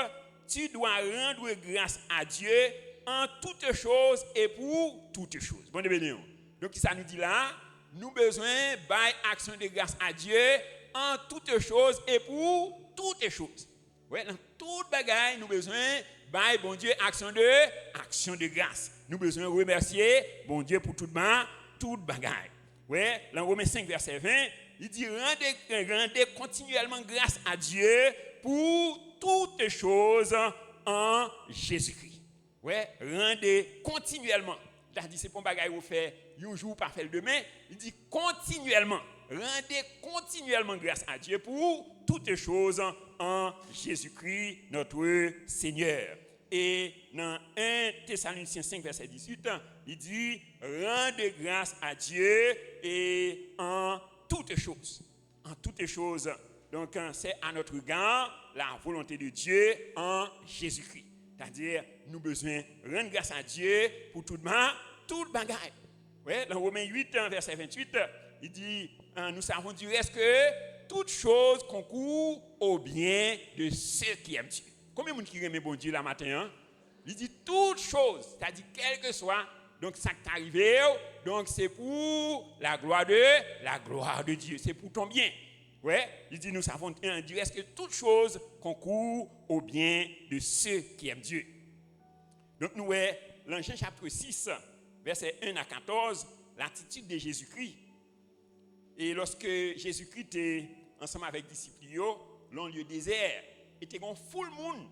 tu dois rendre grâce à Dieu en toutes choses et pour toutes choses. Bon béni. Donc ça nous dit là, nous besoin bail action de grâce à Dieu en toutes choses et pour toutes choses. Ouais, dans toute bagaille, nous besoin bail bon Dieu action de grâce. Nous besoin remercier bon Dieu pour toute bagaille. Ouais, dans Romains 5 verset 20, il dit rendez continuellement grâce à Dieu pour toutes choses en Jésus-Christ. Ouais, rendez continuellement. Il a dit c'est pour bagaille vous fait un jour pas faire le demain, il dit continuellement. Rendez continuellement grâce à Dieu pour toutes choses en Jésus-Christ notre Seigneur. Et dans 1 Thessaloniciens 5 verset 18, il dit rendez grâce à Dieu et en toutes choses. En toutes choses. Donc c'est à notre regard la volonté de Dieu en Jésus-Christ. C'est-à-dire nous besoin rendre grâce à Dieu pour toute bagaille. Ouais, dans Romains 8 verset 28, il dit nous savons du reste que toute chose concourt au bien de ceux qui aiment Dieu. Combien de monde qui aime bon Dieu la matin? Hein? Il dit toute chose, c'est-à-dire quel que soit, donc ça qui est arrivé, donc c'est pour la gloire de Dieu, c'est pour ton bien. Ouais, il dit nous savons du reste que toute chose concourt au bien de ceux qui aiment Dieu. Donc nous voyons dans Jean chapitre 6, versets 1 à 14, l'attitude de Jésus-Christ. Et lorsque Jésus-Christ était ensemble avec les disciples, dans le lieu désert, il était un full monde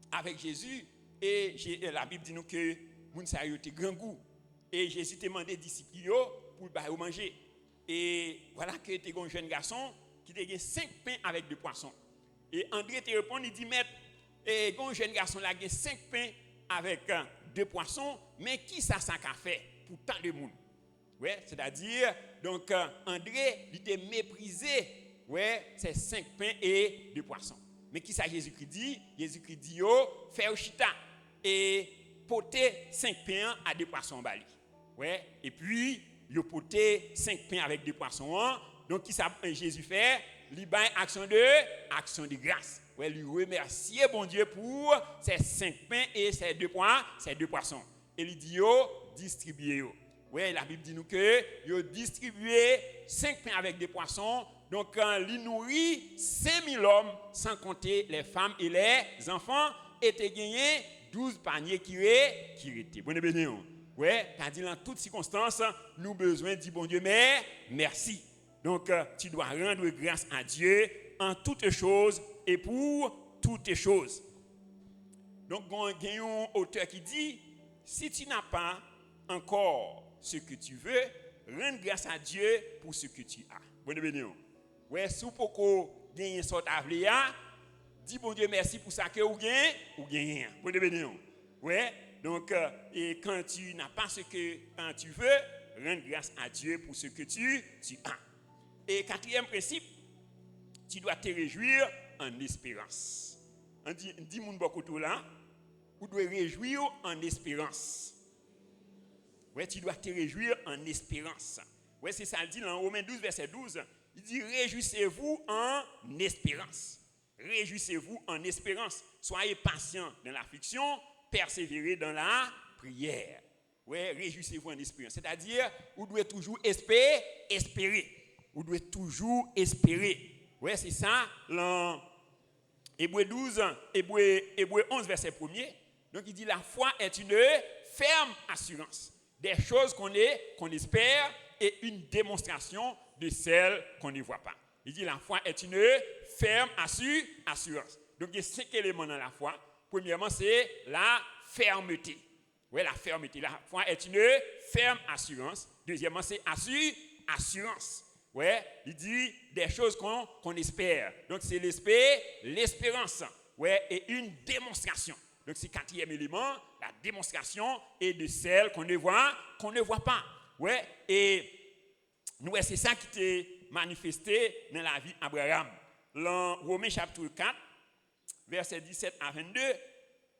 avec Jésus. Et la Bible dit nous que le monde était grand goût. Et Jésus t'a demandé aux disciples pour manger. Et voilà que tu es un jeune garçon qui a 5 pains avec 2 poissons. Et André te répond, il dit, maître, un jeune garçon là a 5 pains avec 2 poissons, mais qui ça a fait pour tant de monde? Ouais, c'est-à-dire, donc André, il était méprisé, ouais, c'est 5 pains et 2 poissons. Mais qui ça Jésus-Christ dit? Jésus-Christ dit, fais au chita et porter 5 pains à 2 poissons bali. Ouais, et puis, il a porté 5 pains avec 2 poissons. Donc, qui ça Jésus fait? Il y a action de grâce. Ouais, lui remercier bon Dieu pour ces 5 pains et ces 2 poissons. Et il dit yo distribuer yo. Ouais, la Bible dit nous que yo distribué 5 pains avec 2 poissons. Donc il nourrit 5000 hommes sans compter les femmes et les enfants et te gagné 12 paniers qui étaient. Bonne béni. Ouais, c'est-à-dire dans toutes circonstances, nous avons besoin de dire bon Dieu mais merci. Donc tu dois rendre grâce à Dieu en toutes choses et pour toutes choses. Donc, il y a un auteur qui dit, si tu n'as pas encore ce que tu veux, rends grâce à Dieu pour ce que tu as. Bonne béni. Ouais, si vous pouvez gagner ce que dis bon Dieu merci pour ça que vous gagnez. Bonne béni. Ouais, donc, et quand tu n'as pas ce que tu veux, rends grâce à Dieu pour ce que tu as. Et 4e principe, tu dois te réjouir en espérance. On dit mon beaucoup tout là, vous devez réjouir en espérance. Ouais, tu dois te réjouir en espérance. Ouais, c'est ça, il dit dans Romains 12, verset 12, il dit réjouissez-vous en espérance. Réjouissez-vous en espérance. Soyez patients dans l'affliction, persévérez dans la prière. Ouais, réjouissez-vous en espérance. C'est-à-dire, vous devez toujours espérer. Vous devez toujours espérer. Ouais, c'est ça, dans Hébreux 12, Hébreux 11, verset 1er. Donc, il dit la foi est une ferme assurance des choses qu'on espère et une démonstration de celles qu'on ne voit pas. Il dit la foi est une ferme assurance. Donc, il y a 5 éléments dans la foi. Premièrement, c'est la fermeté. Oui, la fermeté. La foi est une ferme assurance. Deuxièmement, c'est assurance. Ouais, il dit des choses qu'on espère. Donc, c'est l'espérance. Ouais, et une démonstration. Donc, c'est 4e élément, la démonstration et de celle qu'on ne voit pas. Ouais, et nous, c'est ça qui t'est manifesté dans la vie d'Abraham. Dans Romains chapitre 4, verset 17 à 22,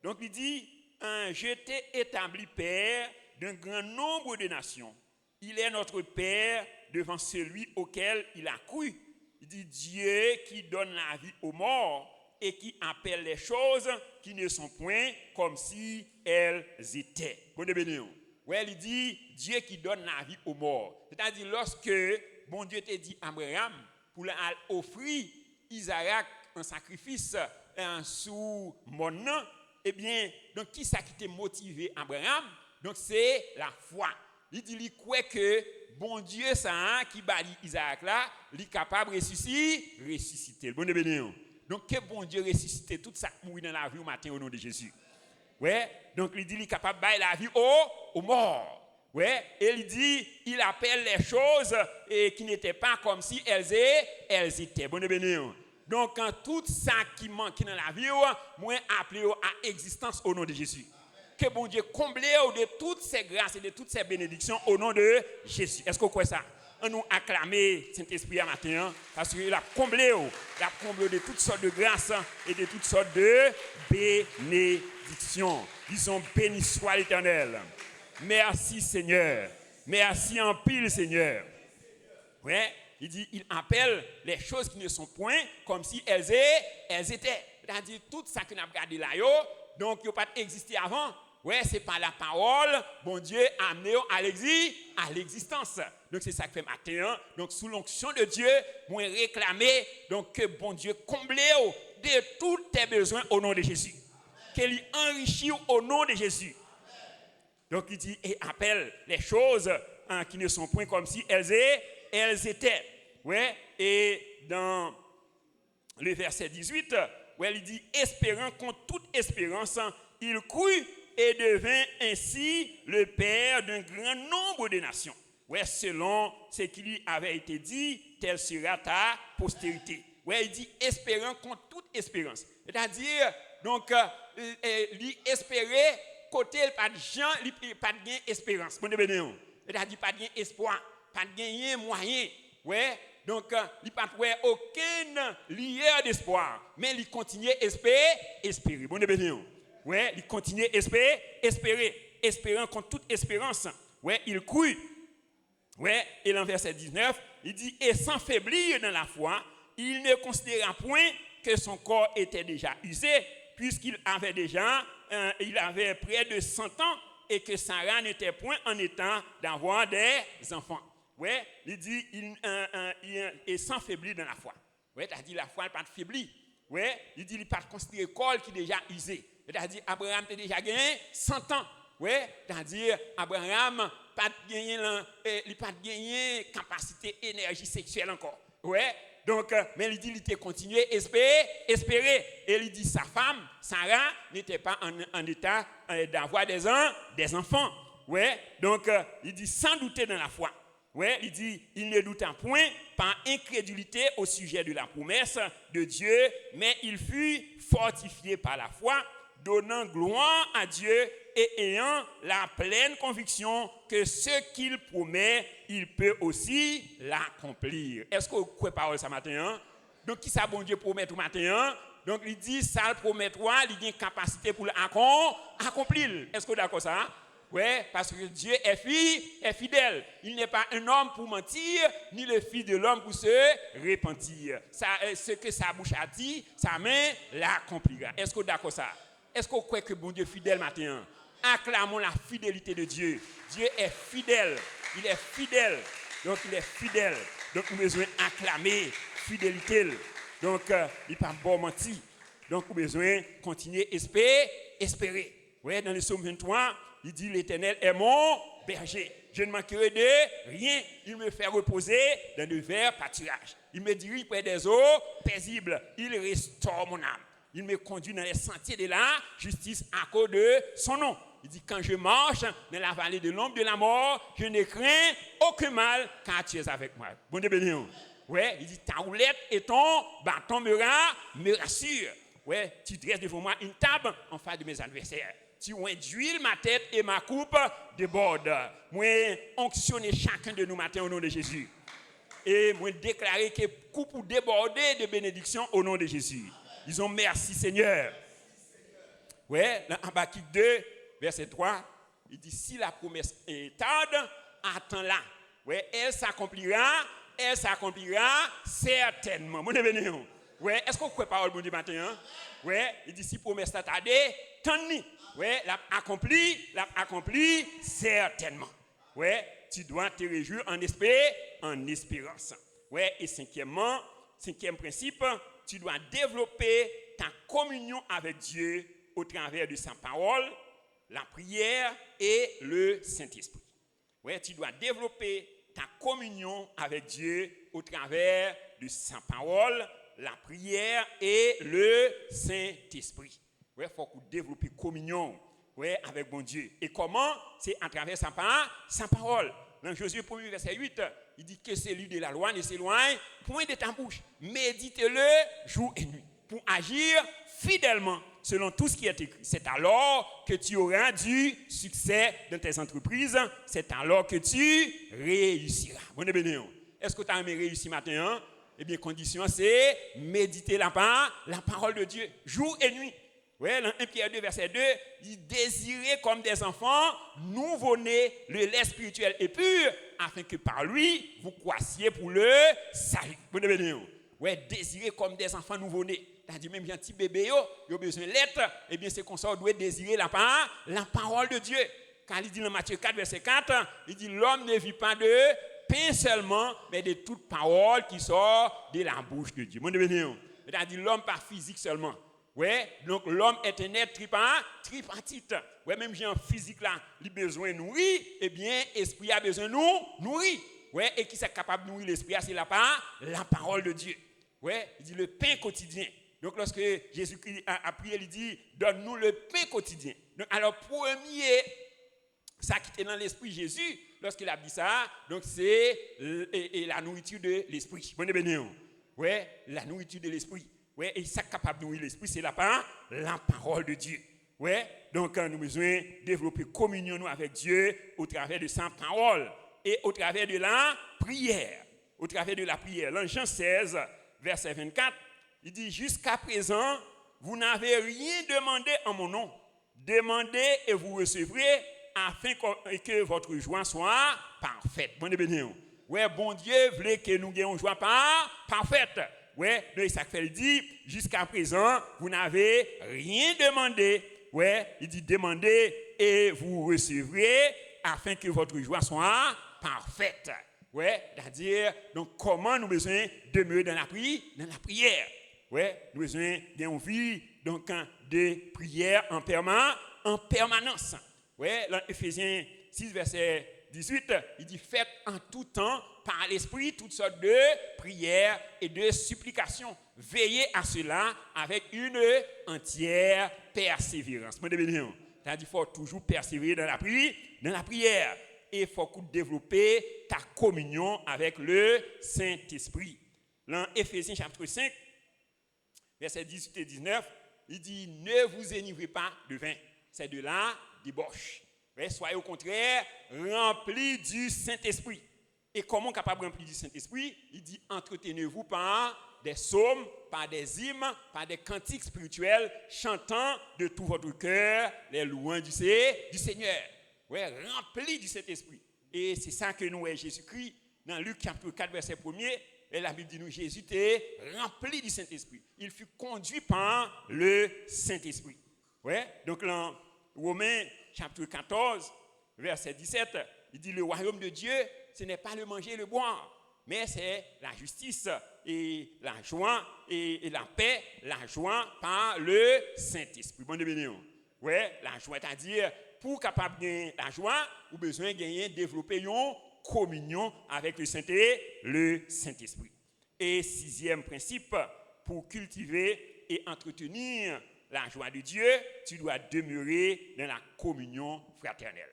donc il dit, je t'ai établi père d'un grand nombre de nations. Il est notre père devant celui auquel il a cru. Il dit Dieu qui donne la vie aux morts et qui appelle les choses qui ne sont point comme si elles étaient. Bonne béni. Ouais, il dit Dieu qui donne la vie aux morts. C'est-à-dire lorsque bon Dieu t'a dit Abraham pour offrir Isaac un sacrifice sous mon nom, eh bien, donc qui ça qui t'a motivé Abraham? Donc c'est la foi. Il dit il croit que bon Dieu ça qui bali Isaac là, il est capable de ressusciter. Bonne béni. Donc que bon Dieu ressusciter tout ça qui mourit dans la vie au matin au nom de Jésus. Ouais, donc il dit il est capable de bailler la vie aux morts. Ouais, et il dit il appelle les choses qui n'étaient pas comme si elles étaient. Bonne béni. Donc quand tout ça qui manque dans la vie, moi appelé à existence au nom de Jésus. Que bon Dieu comble de toutes ces grâces et de toutes ces bénédictions au nom de Jésus. Est-ce que vous croyez ça? On nous acclamer Saint-Esprit à matin parce qu'il a comblé de toutes sortes de grâces et de toutes sortes de bénédictions. Disons béni soit l'Éternel. Merci Seigneur. Merci en pile Seigneur. Ouais, il dit il appelle les choses qui ne sont point comme si elles étaient. C'est-à-dire tout ça que nous avons regardé là, donc il n'a pas existé avant. Ouais, c'est par la parole, bon Dieu a amené à l'existence. Donc c'est ça que fait matin. Donc sous l'onction de Dieu, moi réclamer donc que bon Dieu comble de tous tes besoins au nom de Jésus. Qu'il enrichit au nom de Jésus. Donc il dit et appelle les choses qui ne sont point comme si elles étaient. Ouais, et dans le verset 18, ouais, il dit espérant contre toute espérance, il crut et devint ainsi le père d'un grand nombre de nations. Ouais, selon ce qui lui avait été dit, telle sera ta postérité. Ouais, il dit espérant contre toute espérance. C'est-à-dire, donc, lui espérer, côté, pas de gens, pas de gain espérance. Bon, c'est-à-dire, pas de gain espoir, pas de gain moyen. Ouais, donc, il n'y a pas aucune lueur d'espoir, mais il continue à espérer. Bon, ouais, il continue à espérant contre toute espérance. Ouais, il crut. Ouais, et dans verset 19, il dit et sans faiblir dans la foi, il ne considéra point que son corps était déjà usé, puisqu'il avait déjà, il avait près de 100 ans, et que Sarah n'était point en état d'avoir des enfants. Ouais, il dit, il est sans faiblir dans la foi. Ouais, t'as dit la foi, elle pas de faiblir. Ouais, il dit, il pas considéré corps qui est déjà usé. C'est-à-dire, Abraham a déjà gagné 100 ans. Ouais, c'est-à-dire, Abraham pas gagné, il pas gagné capacité énergie sexuelle encore. Ouais, donc, mais il dit, il était continué espérer. Et il dit, sa femme, Sarah, n'était pas en état d'avoir des enfants. Ouais, donc, il dit, sans douter dans la foi. Ouais, il dit, il ne douta point par incrédulité au sujet de la promesse de Dieu, mais il fut fortifié par la foi, donnant gloire à Dieu et ayant la pleine conviction que ce qu'il promet, il peut aussi l'accomplir. Est-ce que vous croyez parole ce matin? Hein? Donc, qui ça bon Dieu promet tout matin? Hein? Donc, il dit, ça le promet toi, il a une capacité pour l'accomplir. Est-ce que vous êtes d'accord ça? Oui, parce que Dieu est fidèle. Il n'est pas un homme pour mentir, ni le fils de l'homme pour se repentir. Ça, ce que sa bouche a dit, sa main l'accomplira. Est-ce que vous êtes d'accord ça? Est-ce que vous croyez que bon Dieu est fidèle maintenant? Acclamons la fidélité de Dieu. Dieu est fidèle. Il est fidèle. Donc, il est fidèle. Donc, nous avons besoin d'acclamer fidélité. Donc, il n'est pas bon mentir. Donc, nous avons besoin de continuer à espérer. Oui, dans le psaume 23, il dit, l'Éternel est mon berger. Je ne manquerai de rien. Il me fait reposer dans de verts pâturages. Il me dirige près des eaux paisibles. Il restaure mon âme. Il me conduit dans les sentiers de la justice à cause de son nom. Il dit, quand je marche dans la vallée de l'ombre de la mort, je ne crains aucun mal car tu es avec moi. Bon Dieu béni. Ouais, il dit, ta roulette et ton bâton me rassurent. Ouais, tu dresses devant moi une table en face de mes adversaires. Tu induis ma tête et ma coupe déborde. Moi, onctionner chacun de nous matin au nom de Jésus. Et moi, déclarer que coupe ou déborder de bénédiction au nom de Jésus. Disons merci Seigneur. Ouais, dans Habakkuk 2, verset 3, il dit, si la promesse est tarde, attends-la. Ouais, elle s'accomplira certainement. Mon béni. Ouais, est-ce qu'on croit parole bon Dieu matin? Hein? Ouais, il dit, si promesse est tarde, tant-ni. Ouais, l'a accompli certainement. Ouais, tu dois te réjouir en espérance. Ouais, et cinquième principe, tu dois développer ta communion avec Dieu au travers de sa parole, la prière et le Saint-Esprit. Ouais, tu dois développer ta communion avec Dieu au travers de sa parole, la prière et le Saint-Esprit. Ouais, faut qu'on développe communion, ouais, avec bon Dieu. Et comment? C'est à travers sa parole. Dans Josué 1er verset 8, il dit que celui de la loi ne s'éloigne point de ta bouche. Médite-le jour et nuit pour agir fidèlement selon tout ce qui est écrit. C'est alors que tu auras du succès dans tes entreprises. C'est alors que tu réussiras. Bon béni. Est-ce que tu as aimé réussir matin? Hein? Eh bien, condition, c'est méditer la parole de Dieu jour et nuit. Oui, dans 1 Pierre 2, verset 2, il désirait comme des enfants nouveau-nés le lait spirituel et pur, afin que par lui, vous croissiez pour le salut. Vous devez oui, désirer comme des enfants nouveau-nés. C'est-à-dire, même un petit bébé, il a besoin de l'être, et bien c'est comme ça, on doit désirer la parole de Dieu. Quand il dit dans Matthieu 4, verset 4, il dit, l'homme ne vit pas de pain seulement, mais de toute parole qui sort de la bouche de Dieu. Vous devez c'est-à-dire, l'homme pas physique seulement. Ouais, donc l'homme est un être tripartite. Ouais, même j'ai un physique là, il a besoin de nourrir, eh bien, l'esprit a besoin de nous nourrir. Ouais, et qui est capable de nourrir l'esprit, c'est la parole de Dieu. Ouais, il dit le pain quotidien. Donc lorsque Jésus-Christ a prié, il dit, donne-nous le pain quotidien. Donc alors, premier, ça qui était dans l'esprit Jésus, lorsqu'il a dit ça, donc c'est la nourriture de l'esprit. Bon béni. Ouais, la nourriture de l'esprit. Ouais, et ça capable de nourrir l'esprit, c'est la parole de Dieu. Ouais, donc nous avons besoin de développer communion nous avec Dieu au travers de sa parole et au travers de la prière. Au travers de la prière. Dans Jean 16, verset 24, il dit, jusqu'à présent, vous n'avez rien demandé en mon nom. Demandez et vous recevrez afin que votre joie soit parfaite. Bon béni. Ouais, bon Dieu voulait que nous ayons une joie parfaite. Ouais, donc ça fait le dit, jusqu'à présent, vous n'avez rien demandé. Ouais, il dit demandez et vous recevrez afin que votre joie soit parfaite. Ouais, c'est-à-dire, donc comment nous besoin demeurer dans la prière. Ouais, nous besoin d'une vie donc de prière en permanence. Ouais, dans Éphésiens 6 verset 18, il dit faites en tout temps par l'esprit toutes sortes de prières et de supplications. Veillez à cela avec une entière persévérance. C'est-à-dire qu'il faut toujours persévérer dans la prière. Et il faut développer ta communion avec le Saint-Esprit. Dans Éphésiens chapitre 5, versets 18 et 19, il dit ne vous enivrez pas de vin. C'est de la débauche. Mais soyez au contraire remplis du Saint-Esprit. Et comment capable de remplir du Saint-Esprit? Il dit entretenez-vous par des psaumes, par des hymnes, par des cantiques spirituels, chantant de tout votre cœur les louanges du Seigneur. Ouais, rempli du Saint-Esprit. Et c'est ça que nous voyons Jésus-Christ dans Luc chapitre 4 verset 1er. Et la Bible dit nous Jésus était rempli du Saint-Esprit. Il fut conduit par le Saint-Esprit. Ouais, donc dans Romains chapitre 14 verset 17, il dit le royaume de Dieu, ce n'est pas le manger et le boire, mais c'est la justice et la joie et la paix, la joie par le Saint-Esprit. Bon de ouais, la joie, c'est-à-dire pour capable de gagner la joie, vous avez besoin de gagner, développer une communion avec le Saint-Esprit. Et sixième principe, pour cultiver et entretenir la joie de Dieu, tu dois demeurer dans la communion fraternelle.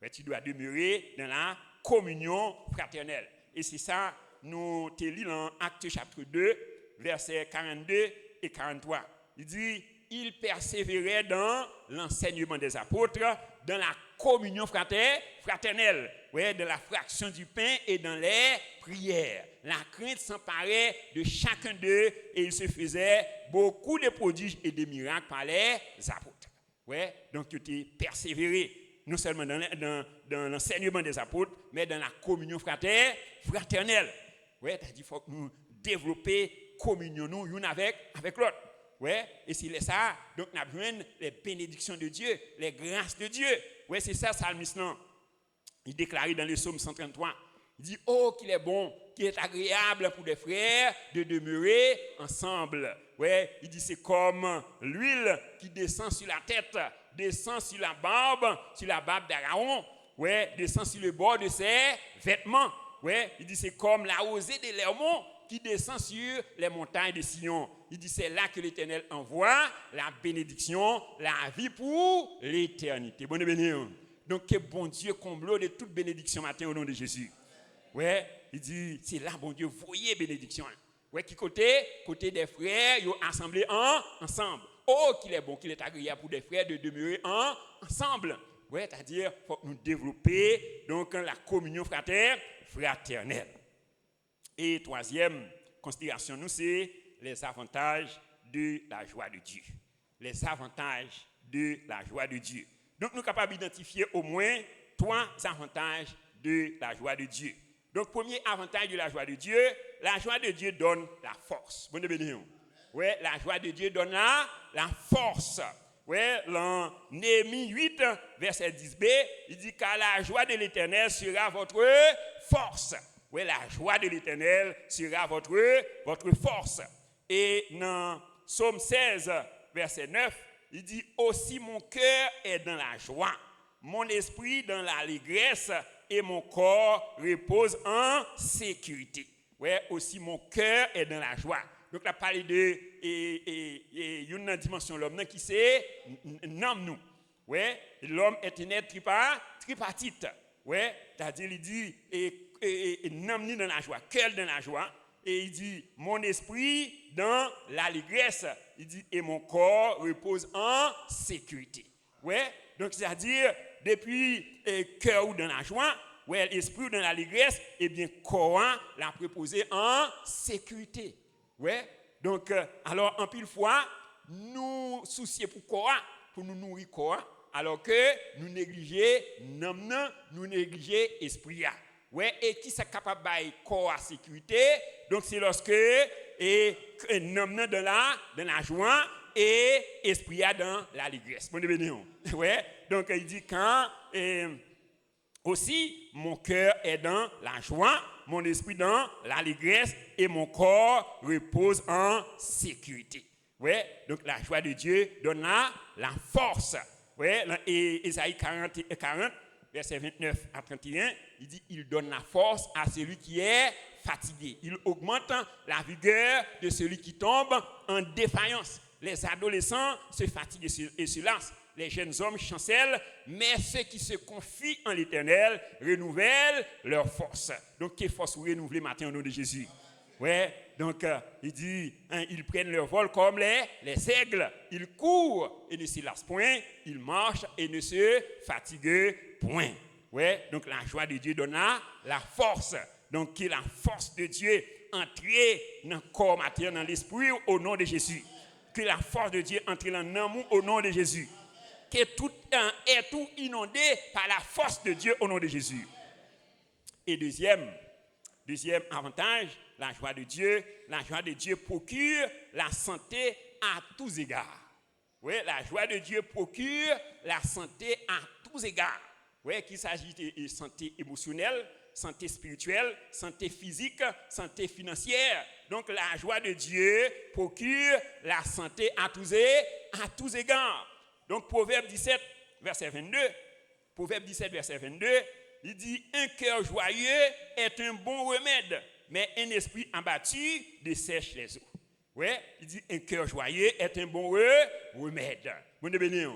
Ouais, tu dois demeurer dans la communion fraternelle. Et c'est ça, nous te lisons dans Actes chapitre 2, versets 42 et 43. Il dit, il persévérait dans l'enseignement des apôtres, dans la communion fraternelle, ouais, dans la fraction du pain et dans les prières. La crainte s'emparait de chacun d'eux et il se faisait beaucoup de prodiges et de miracles par les apôtres. Ouais, donc tu t'es persévéré, non seulement dans l'enseignement des apôtres, mais dans la communion fraternelle. Ouais, c'est-à-dire qu'il faut que nous développions communion nous l'une avec l'autre. Ouais, et c'est ça, donc nous avons besoin les bénédictions de Dieu, les grâces de Dieu. Ouais, c'est ça, psalmiste. Il déclare dans le psaume 133, il dit, oh, qu'il est bon, qu'il est agréable pour des frères de demeurer ensemble. Ouais, il dit, c'est comme l'huile qui descend sur la tête, descend sur la barbe d'Aaron, ouais, descend sur le bord de ses vêtements. Ouais, il dit, c'est comme la rosée de l'Hermon qui descend sur les montagnes de Sion. Il dit, c'est là que l'Éternel envoie la bénédiction, la vie pour l'éternité. Bonne bénédiction. Donc, que bon Dieu comble de toute bénédiction matin au nom de Jésus. Ouais, il dit, c'est là, bon Dieu, voyez bénédiction. Ouais, qui côté des frères, ils ont assemblé ensemble. Oh, qu'il est bon, qu'il est agréable pour des frères de demeurer ensemble. Ouais, c'est-à-dire, il faut que nous développions donc la communion fraternelle. Et troisième considération, nous, c'est les avantages de la joie de Dieu. Les avantages de la joie de Dieu. Donc, nous sommes capables d'identifier au moins 3 avantages de la joie de Dieu. Donc, premier avantage de la joie de Dieu donne la force. Bonne bénédiction. Ouais, la joie de Dieu donne la force. Ouais, dans Néhémie 8, verset 10b, il dit car la joie de l'Éternel sera votre force. Ouais, la joie de l'Éternel sera votre force. Et dans Psaume 16, verset 9, il dit aussi mon cœur est dans la joie, mon esprit dans l'allégresse et mon corps repose en sécurité. Ouais, aussi mon cœur est dans la joie. Donc, là, parler de une dimension de l'homme qui c'est nous. Ouais, l'homme est un être tripartite. Ouais, c'est-à-dire, il dit, nous dans la joie, cœur dans la joie. Et il dit, mon esprit dans l'allégresse. Il dit, et mon corps repose en sécurité. Ouais, donc, c'est-à-dire, depuis cœur dans la joie, ouais, l'esprit dans l'allégresse, et bien, corps l'a préposé en sécurité. Ouais, donc, alors, en pile fois, nous soucier pour quoi? Pour nous nourrir quoi? Alors que nous négliger nous négliger esprit. Ouais, et qui est capable de corps à sécurité? Donc, c'est lorsque et nom dans la joie et esprit dans l'allégresse. Bon béni. Ouais, donc il dit quand aussi mon cœur est dans la joie, mon esprit dans l'allégresse et mon corps repose en sécurité. Ouais, donc la joie de Dieu donne la force. Ouais, et Ésaïe 40, verset 29 à 31, il dit il donne la force à celui qui est fatigué. Il augmente la vigueur de celui qui tombe en défaillance. Les adolescents se fatiguent et se lassent. Les jeunes hommes chancellent, mais ceux qui se confient en l'Éternel renouvellent leur force. Donc, quelle force vous renouvelez matin au nom de Jésus? Ouais, donc il dit, ils prennent leur vol comme les aigles. Ils courent et ne se lassent point. Ils marchent et ne se fatiguent point. Ouais, donc la joie de Dieu donne la force. Donc, que la force de Dieu entre dans le corps matériel, dans l'esprit au nom de Jésus. Que la force de Dieu entre dans l'amour au nom de Jésus. Que tout est tout inondé par la force de Dieu au nom de Jésus. Et deuxième avantage, la joie de Dieu procure la santé à tous égards. Oui, la joie de Dieu procure la santé à tous égards. Oui, qu'il s'agit de santé émotionnelle, santé spirituelle, santé physique, santé financière. Donc la joie de Dieu procure la santé à tous égards. Donc Proverbe 17, verset 22, il dit un cœur joyeux est un bon remède, mais un esprit abattu dessèche les eaux. Ouais, il dit un cœur joyeux est un bon remède. Bon béni.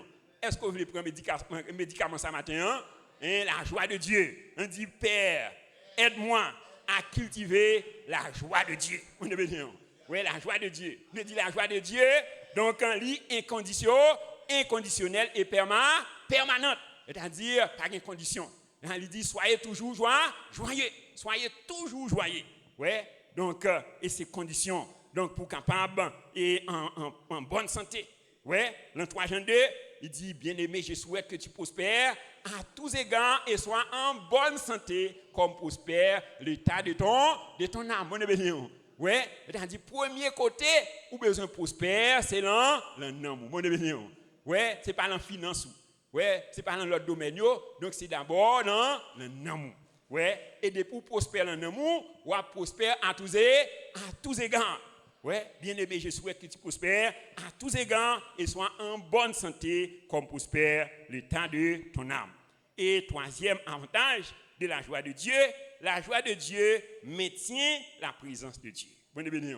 Est-ce que vous voulez prendre un médicament ce matin? La joie de Dieu. On dit Père, aide-moi à cultiver la joie de Dieu. Bon béni. Ouais, la joie de Dieu. On dit la joie de Dieu. Donc un lit inconditionnel et permanente. C'est-à-dire pas de condition. Il dit soyez toujours joyeux. Soyez toujours joyeux. Ouais. Donc et ces conditions donc pour capable et en bonne santé. Ouais. Dans 3 Jean 2, il dit bien-aimé, je souhaite que tu prospères à tous égards et sois en bonne santé comme prospère l'état de ton âme. Bon béni. Ouais, c'est-à-dire premier côté où besoin prospère, c'est dans l'amour. Bon béni. Ouais, c'est pas dans finance. Ouais, c'est pas dans l'autre domaine. Donc c'est d'abord dans l'amour. Ouais, et pour prospérer dans l'amour, ou prospère à tous égards. Ouais, bien aimé, je souhaite que tu prospères à tous égards et sois en bonne santé comme prospère le temps de ton âme. Et troisième avantage de la joie de Dieu maintient la présence de Dieu. Bon béni.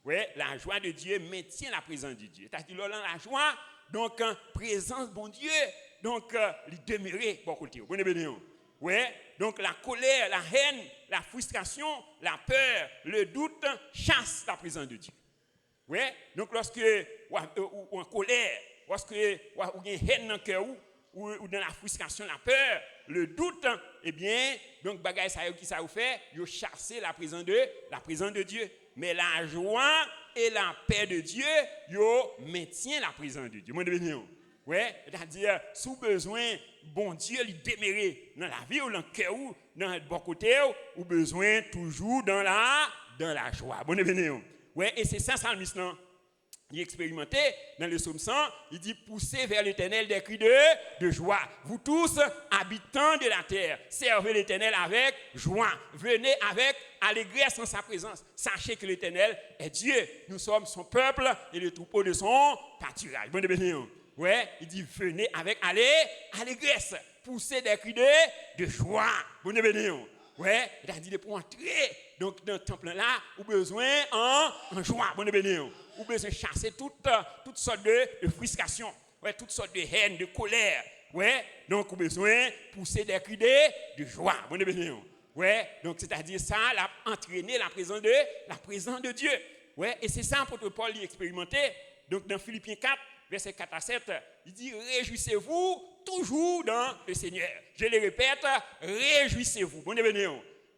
Ouais, la joie de Dieu maintient la présence de Dieu. C'est-à-dire la joie, donc présence bon Dieu, donc il demeurer bon côté. Bon béni. Ouais, donc la colère, la haine, la frustration, la peur, le doute chassent la présence de Dieu. Ouais, donc lorsque ou en colère, lorsque ou une haine dans le cœur ou dans la frustration, la peur, le doute, eh bien, donc bagaille ça qui ça vous fait, vous chassez la présence de Dieu. Mais la joie et la paix de Dieu, vous maintient la présence de Dieu. Moi de béni. Ouais, c'est-à-dire sous besoin bon Dieu lui démérer dans la vie ou dans le cœur ou dans le bon côté ou besoin toujours dans la joie. Bon béni. Ouais, et c'est ça psalmiste non. Il expérimenté dans le psaume 100, il dit poussez vers l'Éternel des cris de joie. Vous tous habitants de la terre, servez l'Éternel avec joie. Venez avec allégresse en sa présence. Sachez que l'Éternel est Dieu. Nous sommes son peuple et le troupeau de son pâturage. Bon béni. Ouais, il dit venez avec allégresse, poussez des cris de joie. Bon béni. Ouais, il a dit pour entrer donc dans le temple là, ou besoin en joie. Bon béni. Ou besoin chasser toutes sortes de frustration, ouais, toutes sortes de haine, de colère. Ouais, donc ou besoin pousser des cris de joie. Bon béni. Ouais, donc c'est-à-dire ça l'a entraîné la présence de Dieu. Ouais, et c'est ça l'apôtre Paul y expérimenté. Donc dans Philippiens 4 verset 4 à 7, il dit réjouissez-vous toujours dans le Seigneur. Je le répète, réjouissez-vous. Bon béni.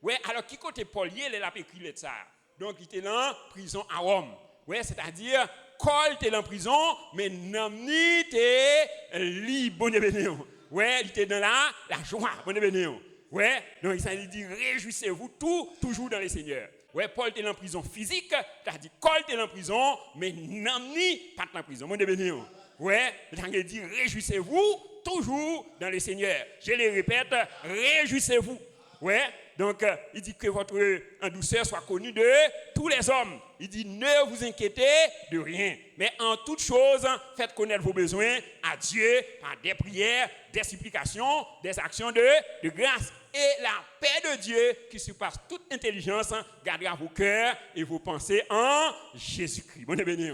Ouais, alors qui côté Paul il a écrit ça. Donc il était dans prison à Rome. Ouais, c'est-à-dire Paul était en prison, mais Namni était libre. Bon béni. Ouais, il était dans la joie. Bon béni. Ouais, donc il dit réjouissez-vous toujours dans le Seigneur. ouais, Paul était en prison physique, t'as dit Paul était en prison, mais Namni pas en prison. Mon béni. Ouais, t'as dit réjouissez-vous toujours dans le Seigneur. Je le répète, réjouissez-vous. Ouais, donc il dit que votre en douceur soit connue de tous les hommes. Il dit ne vous inquiétez de rien, mais en toute chose, faites connaître vos besoins à Dieu par des prières, des supplications, des actions de grâce. Et la paix de Dieu qui surpasse toute intelligence gardera vos cœurs et vos pensées en Jésus-Christ. Bon et béni.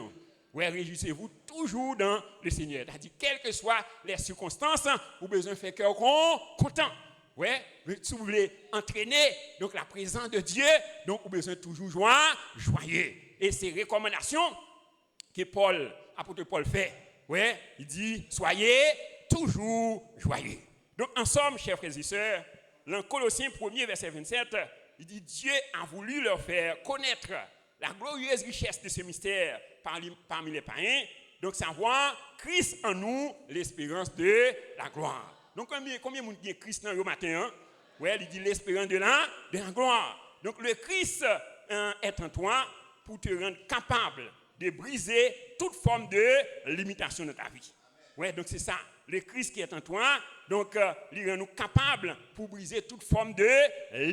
Ouais, réjouissez-vous toujours dans le Seigneur. C'est-à-dire, quelles que soient les circonstances, vous avez besoin de faire cœur content. Ouais, si vous voulez entraîner donc la présence de Dieu, donc vous avez besoin de toujours joyeux. Et ces recommandations que l'apôtre Paul fait, ouais, il dit soyez toujours joyeux. Donc en somme, chers frères et sœurs, dans Colossiens 1er verset 27, il dit Dieu a voulu leur faire connaître la glorieuse richesse de ce mystère parmi les païens, donc savoir Christ en nous, l'espérance de la gloire. Donc, combien de monde qui est Christ dans le matin? Hein? Ouais, il dit l'espérance de la gloire. Donc, le Christ est en toi pour te rendre capable de briser toute forme de limitation de ta vie. Ouais, donc c'est ça. Le Christ qui est en toi, donc, il rend nous capables pour briser toute forme de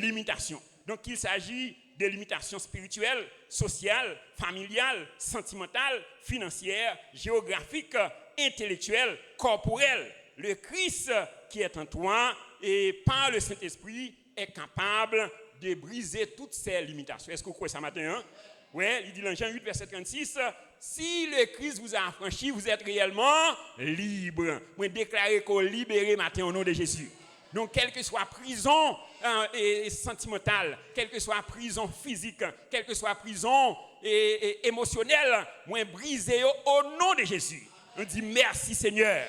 limitation. Donc, il s'agit de limitations spirituelles, sociales, familiales, sentimentales, financières, géographiques, intellectuelles, corporelles. Le Christ qui est en toi et par le Saint-Esprit est capable de briser toutes ces limitations. Est-ce que vous croyez ça matin? Hein? Oui, il dit dans Jean 8, verset 36, si le Christ vous a affranchi, vous êtes réellement libre. Vous déclarez qu'on est libéré matin au nom de Jésus. Donc, quelle que soit prison sentimentale, quelle que soit prison physique, quelle que soit prison émotionnelle, moi brisé au nom de Jésus. On dit merci Seigneur.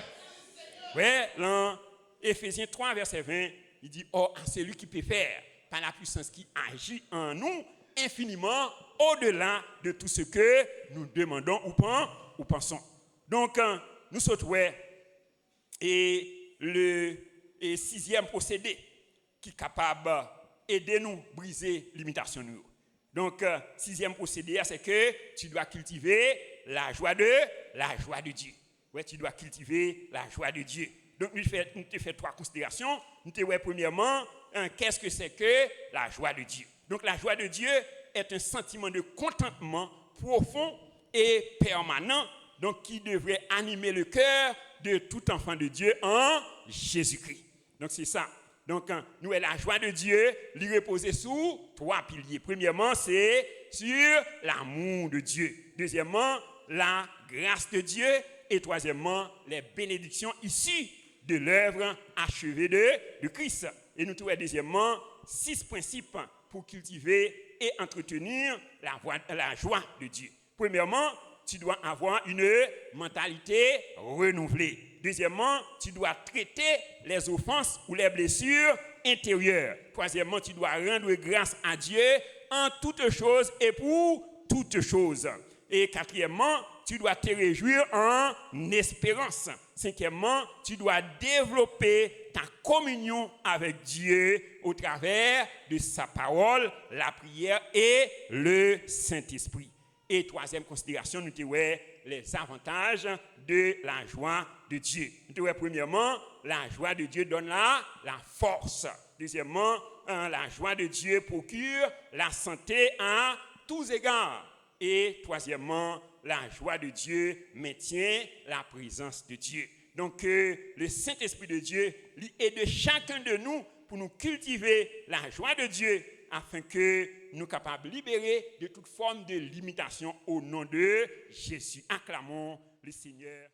Oui, dans Éphésiens 3, verset 20, il dit, oh, à celui qui peut faire, par la puissance qui agit en nous, infiniment au-delà de tout ce que nous demandons ou pensons. Donc, nous souhaitons le sixième procédé qui est capable d'aider nous à briser l'imitation. Donc, sixième procédé, c'est que tu dois cultiver la joie de Dieu. Ouais, tu dois cultiver la joie de Dieu. Donc, nous te fait trois considérations. Nous te voyons premièrement, qu'est-ce que c'est que la joie de Dieu? Donc, la joie de Dieu est un sentiment de contentement profond et permanent, donc qui devrait animer le cœur de tout enfant de Dieu en Jésus-Christ. Donc, c'est ça. Donc, nous, la joie de Dieu, lui reposer sur trois piliers. Premièrement, c'est sur l'amour de Dieu. Deuxièmement, la grâce de Dieu. Et troisièmement, les bénédictions issues de l'œuvre achevée de Christ. Et nous trouvons deuxièmement 6 principes pour cultiver et entretenir la joie de Dieu. Premièrement, tu dois avoir une mentalité renouvelée. Deuxièmement, tu dois traiter les offenses ou les blessures intérieures. Troisièmement, tu dois rendre grâce à Dieu en toutes choses et pour toutes choses. Et quatrièmement, tu dois te réjouir en espérance. Cinquièmement, tu dois développer ta communion avec Dieu au travers de sa parole, la prière et le Saint-Esprit. Et troisième considération, nous avons les avantages de la joie de Dieu. Nous avons premièrement, la joie de Dieu donne la force. Deuxièmement, la joie de Dieu procure la santé à tous égards. Et troisièmement, la joie de Dieu maintient la présence de Dieu. Donc, le Saint-Esprit de Dieu aide chacun de nous pour nous cultiver la joie de Dieu afin que nous soyons capables de libérer de toute forme de limitation au nom de Jésus. Acclamons le Seigneur.